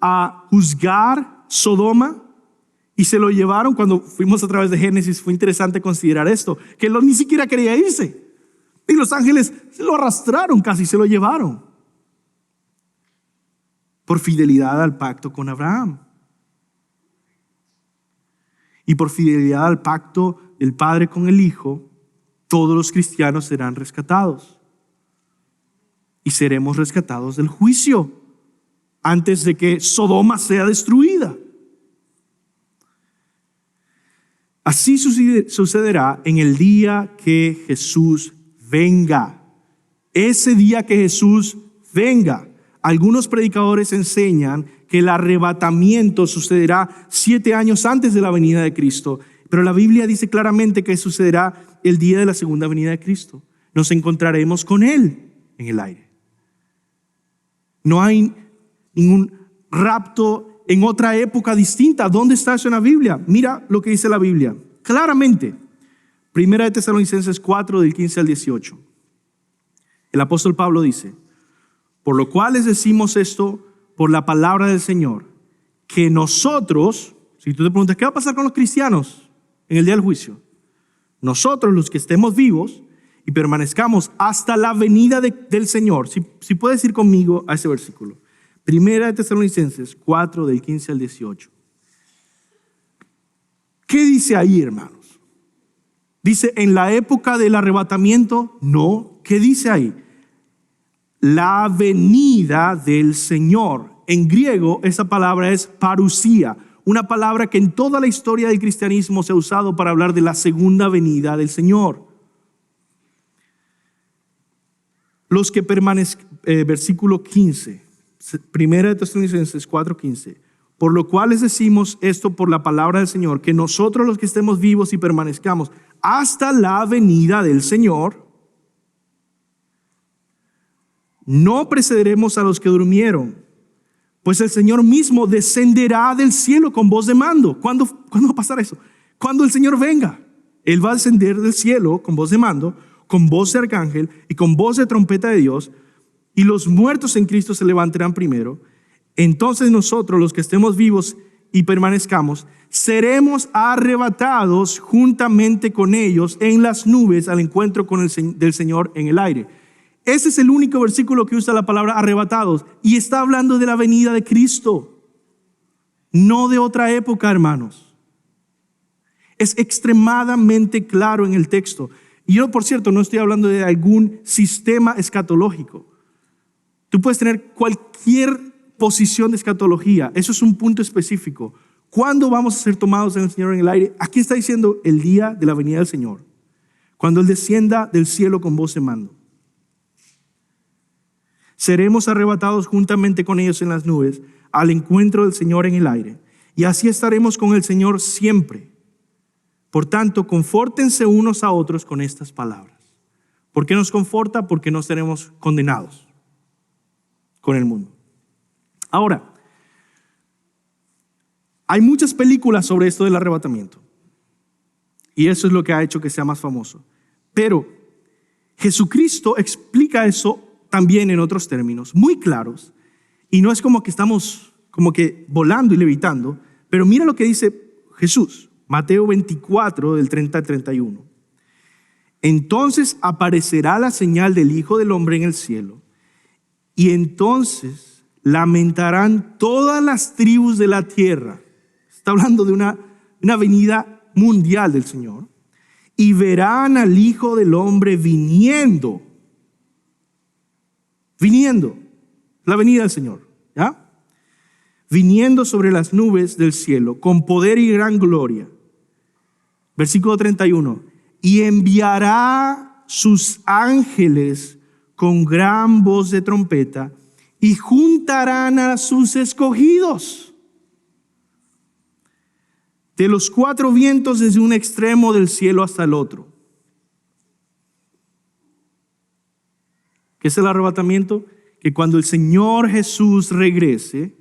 a juzgar Sodoma y se lo llevaron. Cuando fuimos a través de Génesis fue interesante considerar esto, que Lot ni siquiera quería irse y los ángeles se lo arrastraron, casi se lo llevaron por fidelidad al pacto con Abraham y por fidelidad al pacto del Padre con el Hijo. todos los cristianos serán rescatados. Y seremos rescatados del juicio antes de que Sodoma sea destruida. Así sucederá en el día que Jesús venga. Ese día que Jesús venga. Algunos predicadores enseñan que el arrebatamiento sucederá 7 años antes de la venida de Cristo. Pero la Biblia dice claramente que sucederá el día de la segunda venida de Cristo. Nos encontraremos con Él en el aire. No hay ningún rapto en otra época distinta. ¿Dónde está eso en la Biblia? Mira lo que dice la Biblia. Claramente, 1 Tesalonicenses 4, del 15 al 18. El apóstol Pablo dice: por lo cual les decimos esto por la palabra del Señor, que nosotros, si tú te preguntas, ¿qué va a pasar con los cristianos en el día del juicio? Nosotros, los que estemos vivos y permanezcamos hasta la venida del Señor. Si puedes ir conmigo a ese versículo. 1 Tesalonicenses 4, del 15 al 18. ¿Qué dice ahí, hermanos? ¿Dice en la época del arrebatamiento? No. ¿Qué dice ahí? La venida del Señor. En griego esa palabra es parusía, una palabra que en toda la historia del cristianismo se ha usado para hablar de la segunda venida del Señor. Los que permanezcan, versículo 15, 1 Tesalonicenses 4:15. Por lo cual les decimos esto por la palabra del Señor, que nosotros los que estemos vivos y permanezcamos hasta la venida del Señor, no precederemos a los que durmieron, pues el Señor mismo descenderá del cielo con voz de mando. ¿Cuándo va a pasar eso? Cuando el Señor venga. Él va a descender del cielo con voz de mando, con voz de arcángel y con voz de trompeta de Dios, y los muertos en Cristo se levantarán primero. Entonces nosotros, los que estemos vivos y permanezcamos, seremos arrebatados juntamente con ellos en las nubes al encuentro con del Señor en el aire. Ese es el único versículo que usa la palabra arrebatados y está hablando de la venida de Cristo, no de otra época, hermanos. Es extremadamente claro en el texto. Y yo, por cierto, no estoy hablando de algún sistema escatológico. Tú puedes tener cualquier posición de escatología. Eso es un punto específico. ¿Cuándo vamos a ser tomados en el Señor en el aire? Aquí está diciendo el día de la venida del Señor, cuando Él descienda del cielo con voz de mando. Seremos arrebatados juntamente con ellos en las nubes al encuentro del Señor en el aire, y así estaremos con el Señor siempre. Por tanto, confórtense unos a otros con estas palabras. ¿Por qué nos conforta? Porque no seremos condenados con el mundo. Ahora, hay muchas películas sobre esto del arrebatamiento, y eso es lo que ha hecho que sea más famoso. Pero Jesucristo explica eso también en otros términos muy claros, y no es como que estamos como que volando y levitando, pero mira lo que dice Jesús, Mateo 24, del 30 al 31. Entonces aparecerá la señal del Hijo del Hombre en el cielo, y entonces lamentarán todas las tribus de la tierra. Está hablando de una venida mundial del Señor, y verán al Hijo del Hombre viniendo, la venida del Señor, ¿ya? Viniendo sobre las nubes del cielo con poder y gran gloria. Versículo 31. Y enviará sus ángeles con gran voz de trompeta y juntarán a sus escogidos de los 4 vientos desde un extremo del cielo hasta el otro. ¿Qué es el arrebatamiento? Que cuando el Señor Jesús regrese,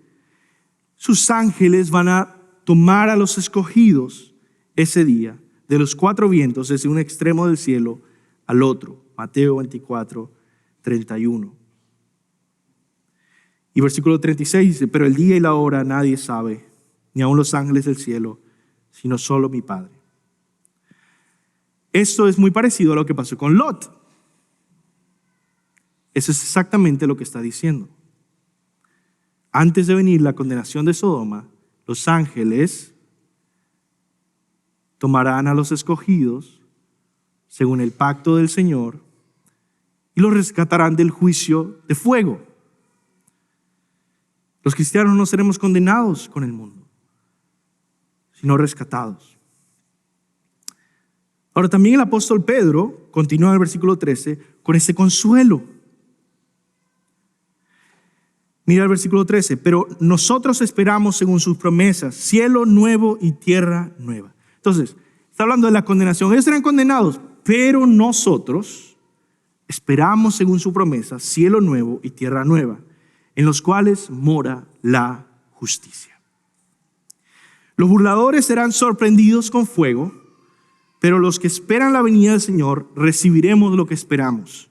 sus ángeles van a tomar a los escogidos ese día, de los 4 vientos, desde un extremo del cielo al otro. Mateo 24, 31. Y versículo 36 dice: pero el día y la hora nadie sabe, ni aun los ángeles del cielo, sino solo mi Padre. Esto es muy parecido a lo que pasó con Lot. Eso es exactamente lo que está diciendo. Antes de venir la condenación de Sodoma, los ángeles tomarán a los escogidos, según el pacto del Señor, y los rescatarán del juicio de fuego. Los cristianos no seremos condenados con el mundo, sino rescatados. Ahora también el apóstol Pedro continúa en el versículo 13 con ese consuelo. Mira el versículo 13, pero nosotros esperamos según sus promesas, cielo nuevo y tierra nueva. Entonces, está hablando de la condenación. Ellos serán condenados, pero nosotros esperamos según su promesa, cielo nuevo y tierra nueva, en los cuales mora la justicia. Los burladores serán sorprendidos con fuego, pero los que esperan la venida del Señor recibiremos lo que esperamos.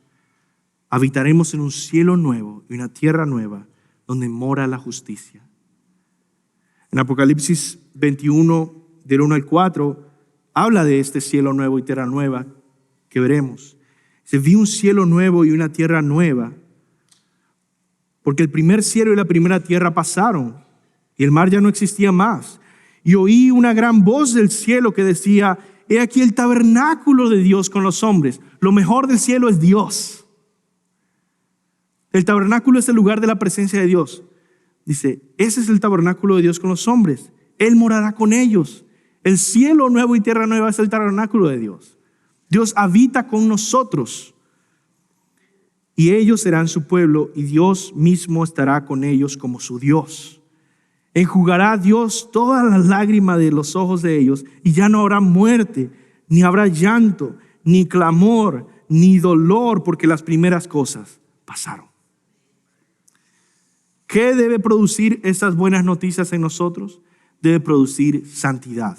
Habitaremos en un cielo nuevo y una tierra nueva, donde mora la justicia. En Apocalipsis 21, del 1 al 4, habla de este cielo nuevo y tierra nueva que veremos. Se vio un cielo nuevo y una tierra nueva, porque el primer cielo y la primera tierra pasaron, y el mar ya no existía más. Y oí una gran voz del cielo que decía: he aquí el tabernáculo de Dios con los hombres. Lo mejor del cielo es Dios. El tabernáculo es el lugar de la presencia de Dios. Dice, ese es el tabernáculo de Dios con los hombres. Él morará con ellos. El cielo nuevo y tierra nueva es el tabernáculo de Dios. Dios habita con nosotros. Y ellos serán su pueblo, y Dios mismo estará con ellos como su Dios. Enjugará Dios toda la lágrima de los ojos de ellos, y ya no habrá muerte, ni habrá llanto, ni clamor, ni dolor, porque las primeras cosas pasaron. ¿Qué debe producir estas buenas noticias en nosotros? Debe producir santidad.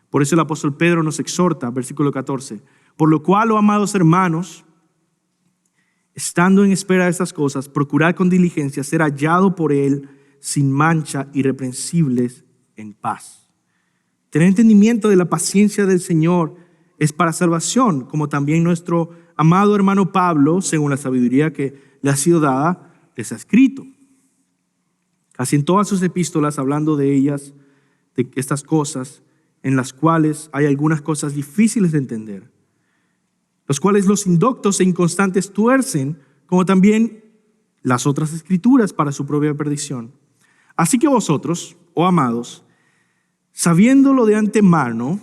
Por eso el apóstol Pedro nos exhorta, versículo 14, por lo cual, oh amados hermanos, estando en espera de estas cosas, procurad con diligencia ser hallado por él sin mancha, irreprensibles, en paz. Tener entendimiento de la paciencia del Señor es para salvación, como también nuestro amado hermano Pablo, según la sabiduría que le ha sido dada, les ha escrito. Casi en todas sus epístolas, hablando de ellas, de estas cosas, en las cuales hay algunas cosas difíciles de entender, los cuales los indoctos e inconstantes tuercen, como también las otras escrituras para su propia perdición. Así que vosotros, oh amados, sabiéndolo de antemano,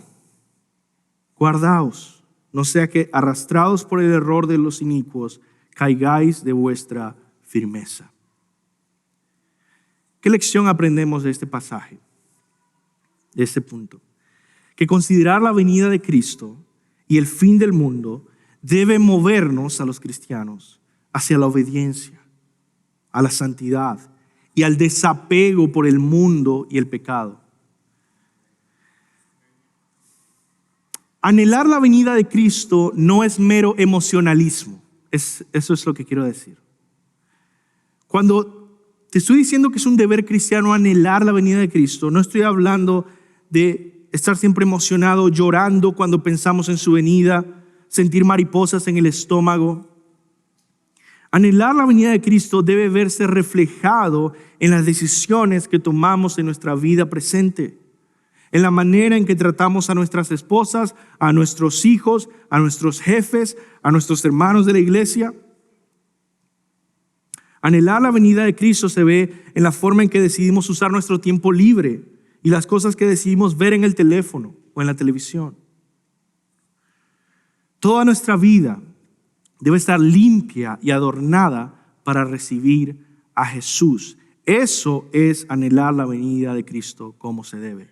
guardaos, no sea que arrastrados por el error de los inicuos, caigáis de vuestra firmeza. ¿Qué lección aprendemos de este pasaje, de este punto? Que considerar la venida de Cristo y el fin del mundo debe movernos a los cristianos hacia la obediencia, a la santidad y al desapego por el mundo y el pecado. Anhelar la venida de Cristo no es mero emocionalismo. Eso es lo que quiero decir. Cuando te estoy diciendo que es un deber cristiano anhelar la venida de Cristo, no estoy hablando de estar siempre emocionado, llorando cuando pensamos en su venida, sentir mariposas en el estómago. Anhelar la venida de Cristo debe verse reflejado en las decisiones que tomamos en nuestra vida presente, en la manera en que tratamos a nuestras esposas, a nuestros hijos, a nuestros jefes, a nuestros hermanos de la iglesia. Anhelar la venida de Cristo se ve en la forma en que decidimos usar nuestro tiempo libre y las cosas que decidimos ver en el teléfono o en la televisión. Toda nuestra vida debe estar limpia y adornada para recibir a Jesús. Eso es anhelar la venida de Cristo como se debe.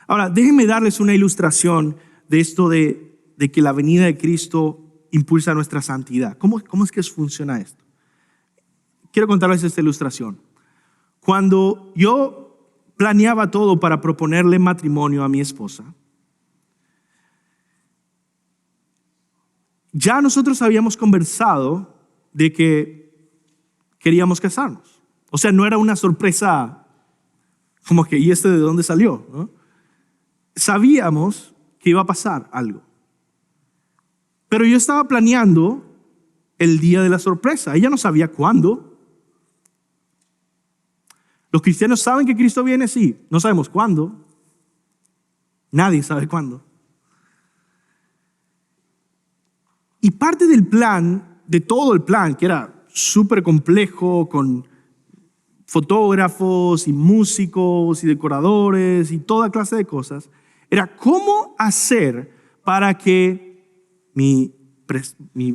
Ahora, déjenme darles una ilustración de esto de que la venida de Cristo impulsa nuestra santidad. ¿Cómo es que funciona esto? Quiero contarles esta ilustración. Cuando yo planeaba todo para proponerle matrimonio a mi esposa, ya nosotros habíamos conversado de que queríamos casarnos. O sea, no era una sorpresa como que, ¿y de dónde salió? ¿No? Sabíamos que iba a pasar algo. Pero yo estaba planeando el día de la sorpresa. Ella no sabía cuándo. Los cristianos saben que Cristo viene, sí. No sabemos cuándo. Nadie sabe cuándo. Y parte del plan, de todo el plan, que era súper complejo, con fotógrafos y músicos y decoradores y toda clase de cosas, era cómo hacer para que mi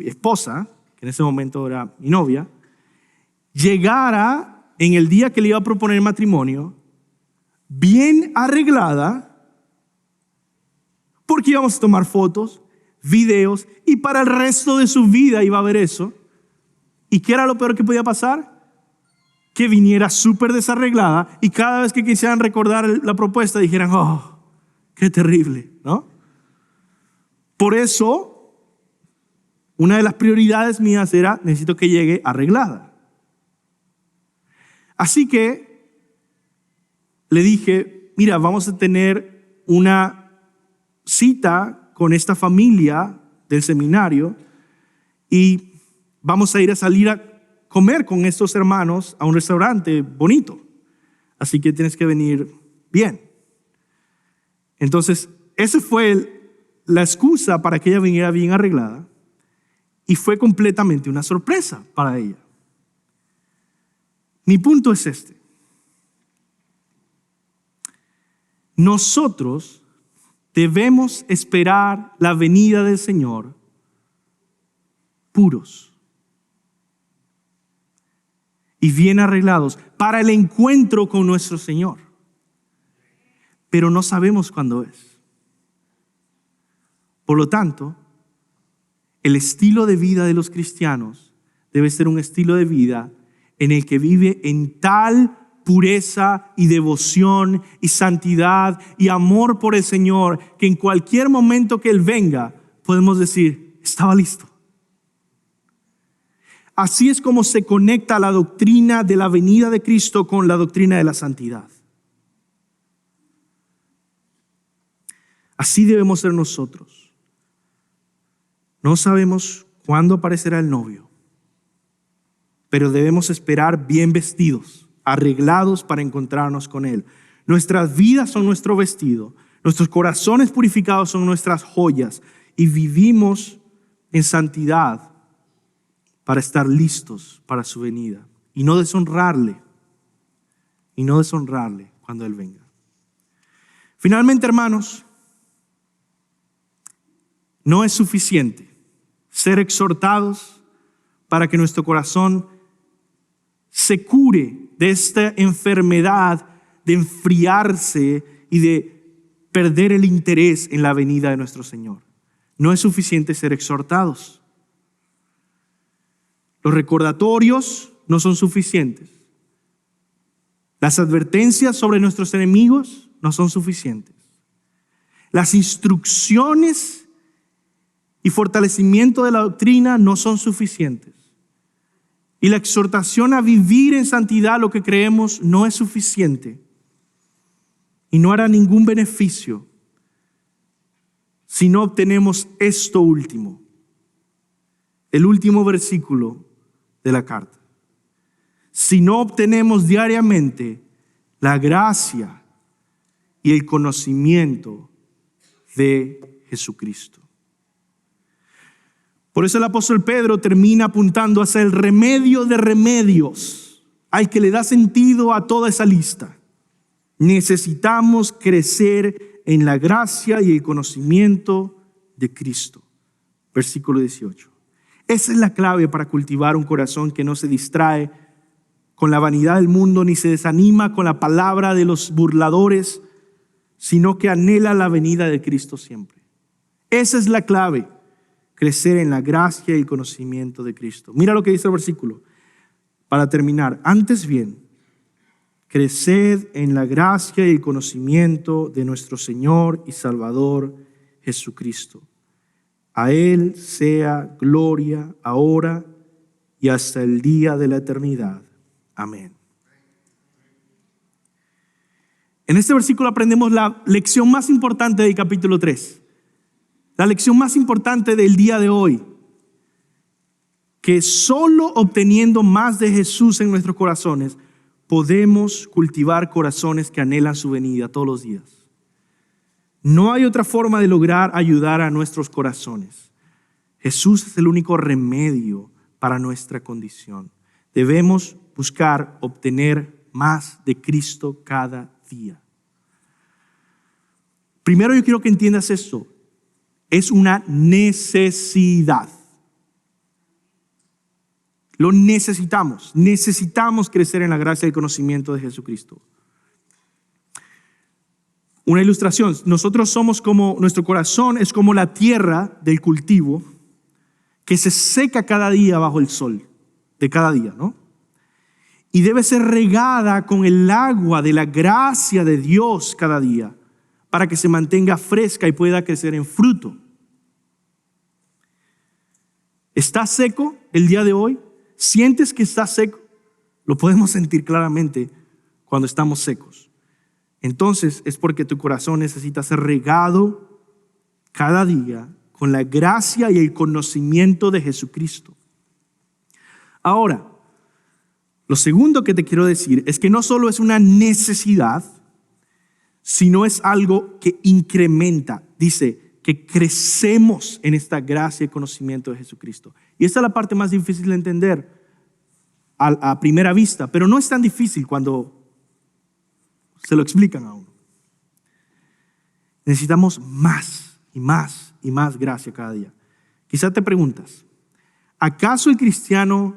esposa, que en ese momento era mi novia, llegara en el día que le iba a proponer matrimonio, bien arreglada, porque íbamos a tomar fotos, videos, y para el resto de su vida iba a ver eso. ¿Y qué era lo peor que podía pasar? Que viniera súper desarreglada y cada vez que quisieran recordar la propuesta dijeran, oh, qué terrible, ¿no? Por eso, una de las prioridades mías era, necesito que llegue arreglada. Así que le dije, mira, vamos a tener una cita con esta familia del seminario y vamos a ir a salir a comer con estos hermanos a un restaurante bonito. Así que tienes que venir bien. Entonces, esa fue la excusa para que ella viniera bien arreglada y fue completamente una sorpresa para ella. Mi punto es este. Nosotros debemos esperar la venida del Señor puros y bien arreglados para el encuentro con nuestro Señor. Pero no sabemos cuándo es. Por lo tanto, el estilo de vida de los cristianos debe ser un estilo de vida en el que vive en tal pureza y devoción y santidad y amor por el Señor, que en cualquier momento que Él venga, podemos decir, estaba listo. Así es como se conecta la doctrina de la venida de Cristo con la doctrina de la santidad. Así debemos ser nosotros. No sabemos cuándo aparecerá el novio, pero debemos esperar bien vestidos, arreglados para encontrarnos con Él. Nuestras vidas son nuestro vestido, nuestros corazones purificados son nuestras joyas y vivimos en santidad para estar listos para su venida y no deshonrarle cuando Él venga. Finalmente, hermanos, no es suficiente ser exhortados para que nuestro corazón se cure de esta enfermedad de enfriarse y de perder el interés en la venida de nuestro Señor. No es suficiente ser exhortados. Los recordatorios no son suficientes. Las advertencias sobre nuestros enemigos no son suficientes. Las instrucciones y fortalecimiento de la doctrina no son suficientes. Y la exhortación a vivir en santidad lo que creemos no es suficiente. Y no hará ningún beneficio si no obtenemos esto último. El último versículo de la carta. Si no obtenemos diariamente la gracia y el conocimiento de Jesucristo. Por eso el apóstol Pedro termina apuntando hacia el remedio de remedios, al que le da sentido a toda esa lista. Necesitamos crecer en la gracia y el conocimiento de Cristo. Versículo 18. Esa es la clave para cultivar un corazón que no se distrae con la vanidad del mundo ni se desanima con la palabra de los burladores, sino que anhela la venida de Cristo siempre. Esa es la clave. Crecer en la gracia y el conocimiento de Cristo. Mira lo que dice el versículo. Para terminar, antes bien, creced en la gracia y el conocimiento de nuestro Señor y Salvador Jesucristo. A Él sea gloria ahora y hasta el día de la eternidad. Amén. En este versículo aprendemos la lección más importante del capítulo 3. La lección más importante del día de hoy, que solo obteniendo más de Jesús en nuestros corazones, podemos cultivar corazones que anhelan su venida todos los días. No hay otra forma de lograr ayudar a nuestros corazones. Jesús es el único remedio para nuestra condición. Debemos buscar obtener más de Cristo cada día. Primero yo quiero que entiendas esto. Es una necesidad. Lo necesitamos. Necesitamos crecer en la gracia y el conocimiento de Jesucristo. Una ilustración. Nosotros somos como, nuestro corazón es como la tierra del cultivo que se seca cada día bajo el sol de cada día, ¿no? Y debe ser regada con el agua de la gracia de Dios cada día para que se mantenga fresca y pueda crecer en fruto. ¿Está seco el día de hoy? ¿Sientes que está seco? Lo podemos sentir claramente cuando estamos secos. Entonces es porque tu corazón necesita ser regado cada día con la gracia y el conocimiento de Jesucristo. Ahora, lo segundo que te quiero decir es que no solo es una necesidad, sino es algo que incrementa. Dice que crecemos en esta gracia y conocimiento de Jesucristo. Y esta es la parte más difícil de entender a primera vista, pero no es tan difícil cuando se lo explican a uno. Necesitamos más y más y más gracia cada día. Quizás te preguntas, ¿acaso el cristiano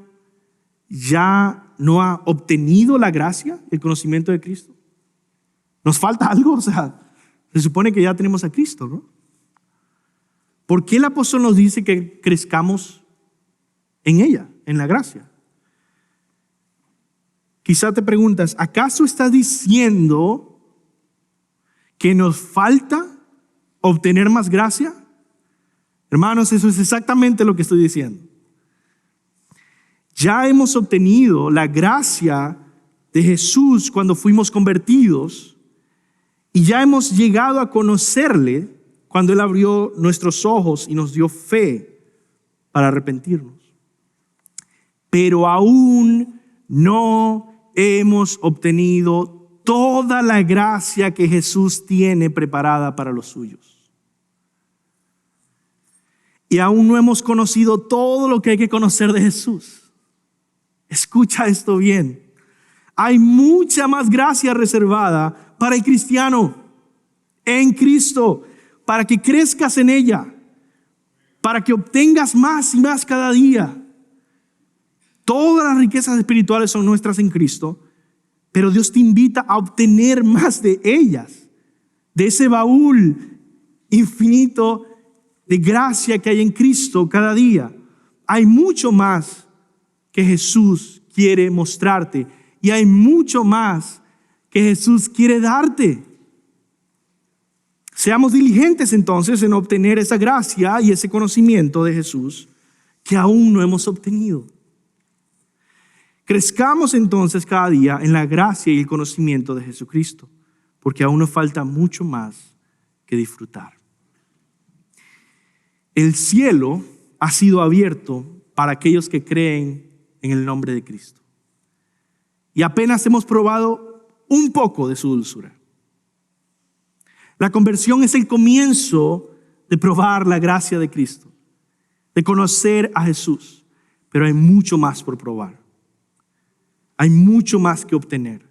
ya no ha obtenido la gracia, el conocimiento de Cristo? ¿Nos falta algo? O sea, se supone que ya tenemos a Cristo, ¿no? ¿Por qué el apóstol nos dice que crezcamos en ella, en la gracia? Quizá te preguntas, ¿acaso estás diciendo que nos falta obtener más gracia? Hermanos, eso es exactamente lo que estoy diciendo. Ya hemos obtenido la gracia de Jesús cuando fuimos convertidos y ya hemos llegado a conocerle cuando Él abrió nuestros ojos y nos dio fe para arrepentirnos. Pero aún no hemos obtenido toda la gracia que Jesús tiene preparada para los suyos. Y aún no hemos conocido todo lo que hay que conocer de Jesús. Escucha esto bien. Hay mucha más gracia reservada para el cristiano en Cristo, para que crezcas en ella, para que obtengas más y más cada día. Todas las riquezas espirituales son nuestras en Cristo, pero Dios te invita a obtener más de ellas, de ese baúl infinito de gracia que hay en Cristo cada día. Hay mucho más que Jesús quiere mostrarte y hay mucho más que Jesús quiere darte. Seamos diligentes entonces en obtener esa gracia y ese conocimiento de Jesús que aún no hemos obtenido. Crezcamos entonces cada día en la gracia y el conocimiento de Jesucristo, porque aún nos falta mucho más que disfrutar. El cielo ha sido abierto para aquellos que creen en el nombre de Cristo. Y apenas hemos probado un poco de su dulzura. La conversión es el comienzo de probar la gracia de Cristo, de conocer a Jesús, pero hay mucho más por probar. Hay mucho más que obtener.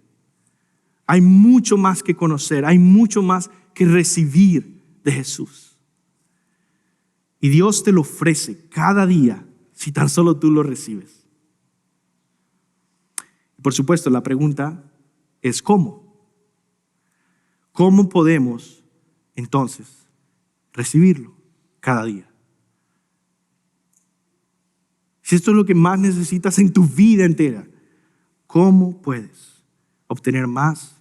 Hay mucho más que conocer. Hay mucho más que recibir de Jesús. Y Dios te lo ofrece cada día si tan solo tú lo recibes. Por supuesto, la pregunta es ¿cómo? ¿Cómo podemos entonces recibirlo cada día? Si esto es lo que más necesitas en tu vida entera, ¿cómo puedes obtener más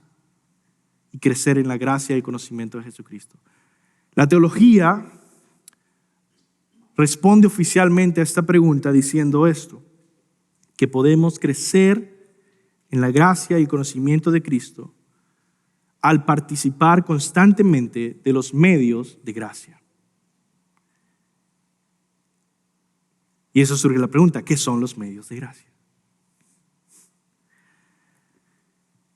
y crecer en la gracia y el conocimiento de Jesucristo? La teología responde oficialmente a esta pregunta diciendo esto, que podemos crecer en la gracia y el conocimiento de Cristo al participar constantemente de los medios de gracia. Y eso surge la pregunta, ¿qué son los medios de gracia?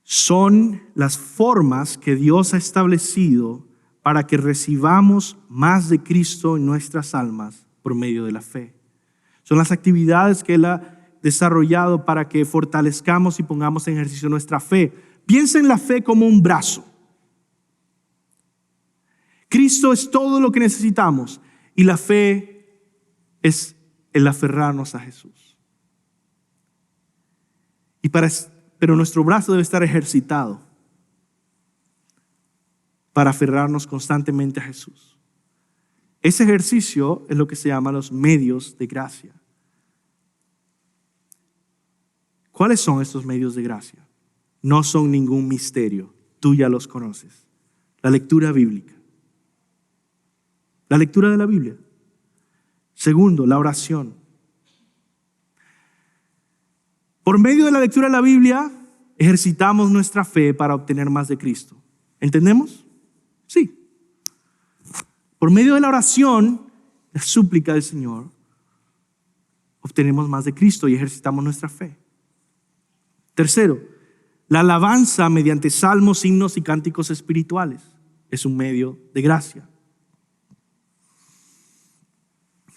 Son las formas que Dios ha establecido para que recibamos más de Cristo en nuestras almas por medio de la fe. Son las actividades que Él ha desarrollado para que fortalezcamos y pongamos en ejercicio nuestra fe. Piensa en la fe como un brazo. Cristo es todo lo que necesitamos y la fe es el aferrarnos a Jesús. Pero nuestro brazo debe estar ejercitado para aferrarnos constantemente a Jesús. Ese ejercicio es lo que se llama los medios de gracia. ¿Cuáles son estos medios de gracia? No son ningún misterio, tú ya los conoces. La lectura bíblica. La lectura de la Biblia. Segundo, la oración. Por medio de la lectura de la Biblia, ejercitamos nuestra fe para obtener más de Cristo. ¿Entendemos? Sí. Por medio de la oración, la súplica del Señor, obtenemos más de Cristo y ejercitamos nuestra fe. Tercero, la alabanza mediante salmos, himnos y cánticos espirituales es un medio de gracia.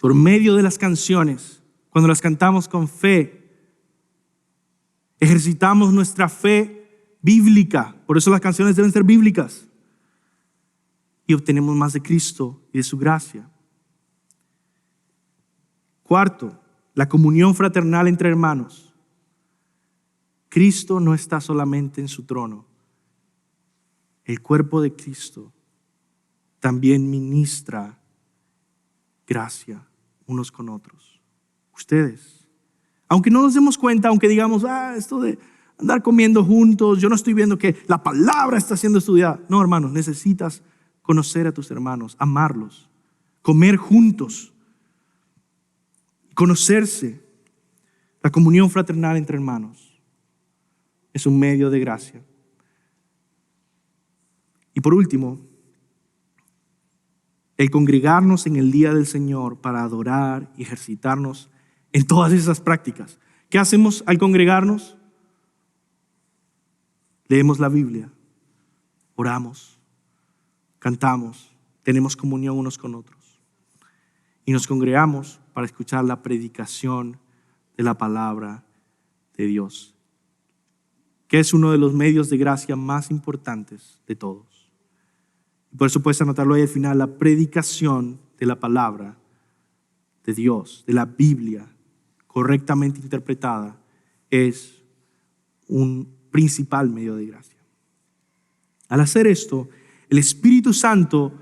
Por medio de las canciones, cuando las cantamos con fe, ejercitamos nuestra fe bíblica. Por eso las canciones deben ser bíblicas. Y obtenemos más de Cristo y de su gracia. Cuarto, la comunión fraternal entre hermanos. Cristo no está solamente en su trono. El cuerpo de Cristo también ministra gracia unos con otros. Ustedes, aunque no nos demos cuenta, aunque digamos, esto de andar comiendo juntos, yo no estoy viendo que la palabra está siendo estudiada. No, hermanos, necesitas conocer a tus hermanos, amarlos, comer juntos, conocerse. La comunión fraternal entre hermanos es un medio de gracia. Y por último, el congregarnos en el día del Señor para adorar y ejercitarnos en todas esas prácticas. ¿Qué hacemos al congregarnos? Leemos la Biblia, oramos, cantamos, tenemos comunión unos con otros. Y nos congregamos para escuchar la predicación de la palabra de Dios, que es uno de los medios de gracia más importantes de todos. Por eso puedes anotarlo ahí al final, la predicación de la palabra de Dios, de la Biblia, correctamente interpretada, es un principal medio de gracia. Al hacer esto, el Espíritu Santo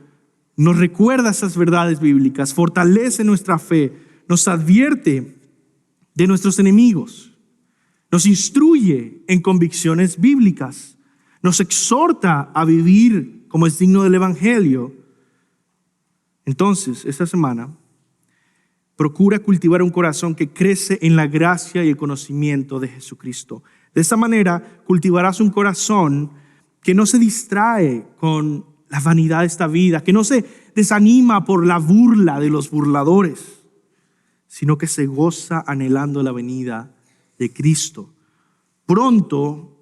nos recuerda esas verdades bíblicas, fortalece nuestra fe, nos advierte de nuestros enemigos, nos instruye en convicciones bíblicas, nos exhorta a vivir como es digno del Evangelio. Entonces, esta semana, procura cultivar un corazón que crece en la gracia y el conocimiento de Jesucristo. De esta manera, cultivarás un corazón que no se distrae con la vanidad de esta vida, que no se desanima por la burla de los burladores, sino que se goza anhelando la venida de Cristo. Pronto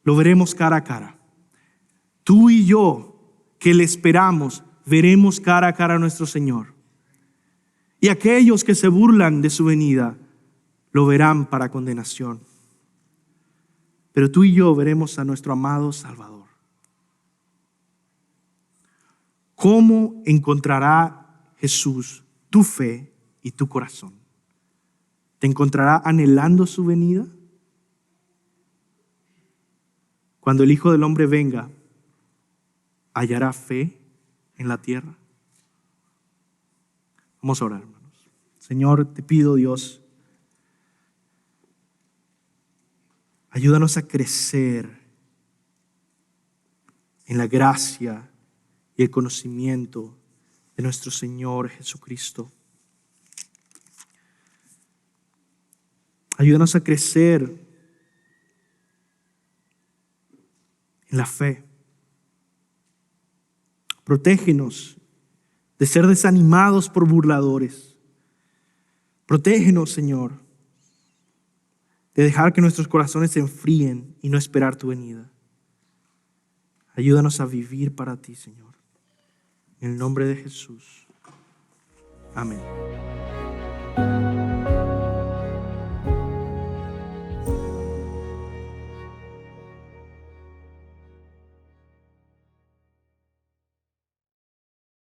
lo veremos cara a cara. Tú y yo, que le esperamos, veremos cara a cara a nuestro Señor. Y aquellos que se burlan de su venida, lo verán para condenación. Pero tú y yo veremos a nuestro amado Salvador. ¿Cómo encontrará Jesús tu fe y tu corazón? ¿Te encontrará anhelando su venida? Cuando el Hijo del Hombre venga, ¿hallará fe en la tierra? Vamos a orar, hermanos. Señor, te pido, Dios, ayúdanos a crecer en la gracia y el conocimiento de nuestro Señor Jesucristo. Ayúdanos a crecer en la fe. Protégenos de ser desanimados por burladores. Protégenos, Señor, de dejar que nuestros corazones se enfríen y no esperar tu venida. Ayúdanos a vivir para ti, Señor. En el nombre de Jesús. Amén.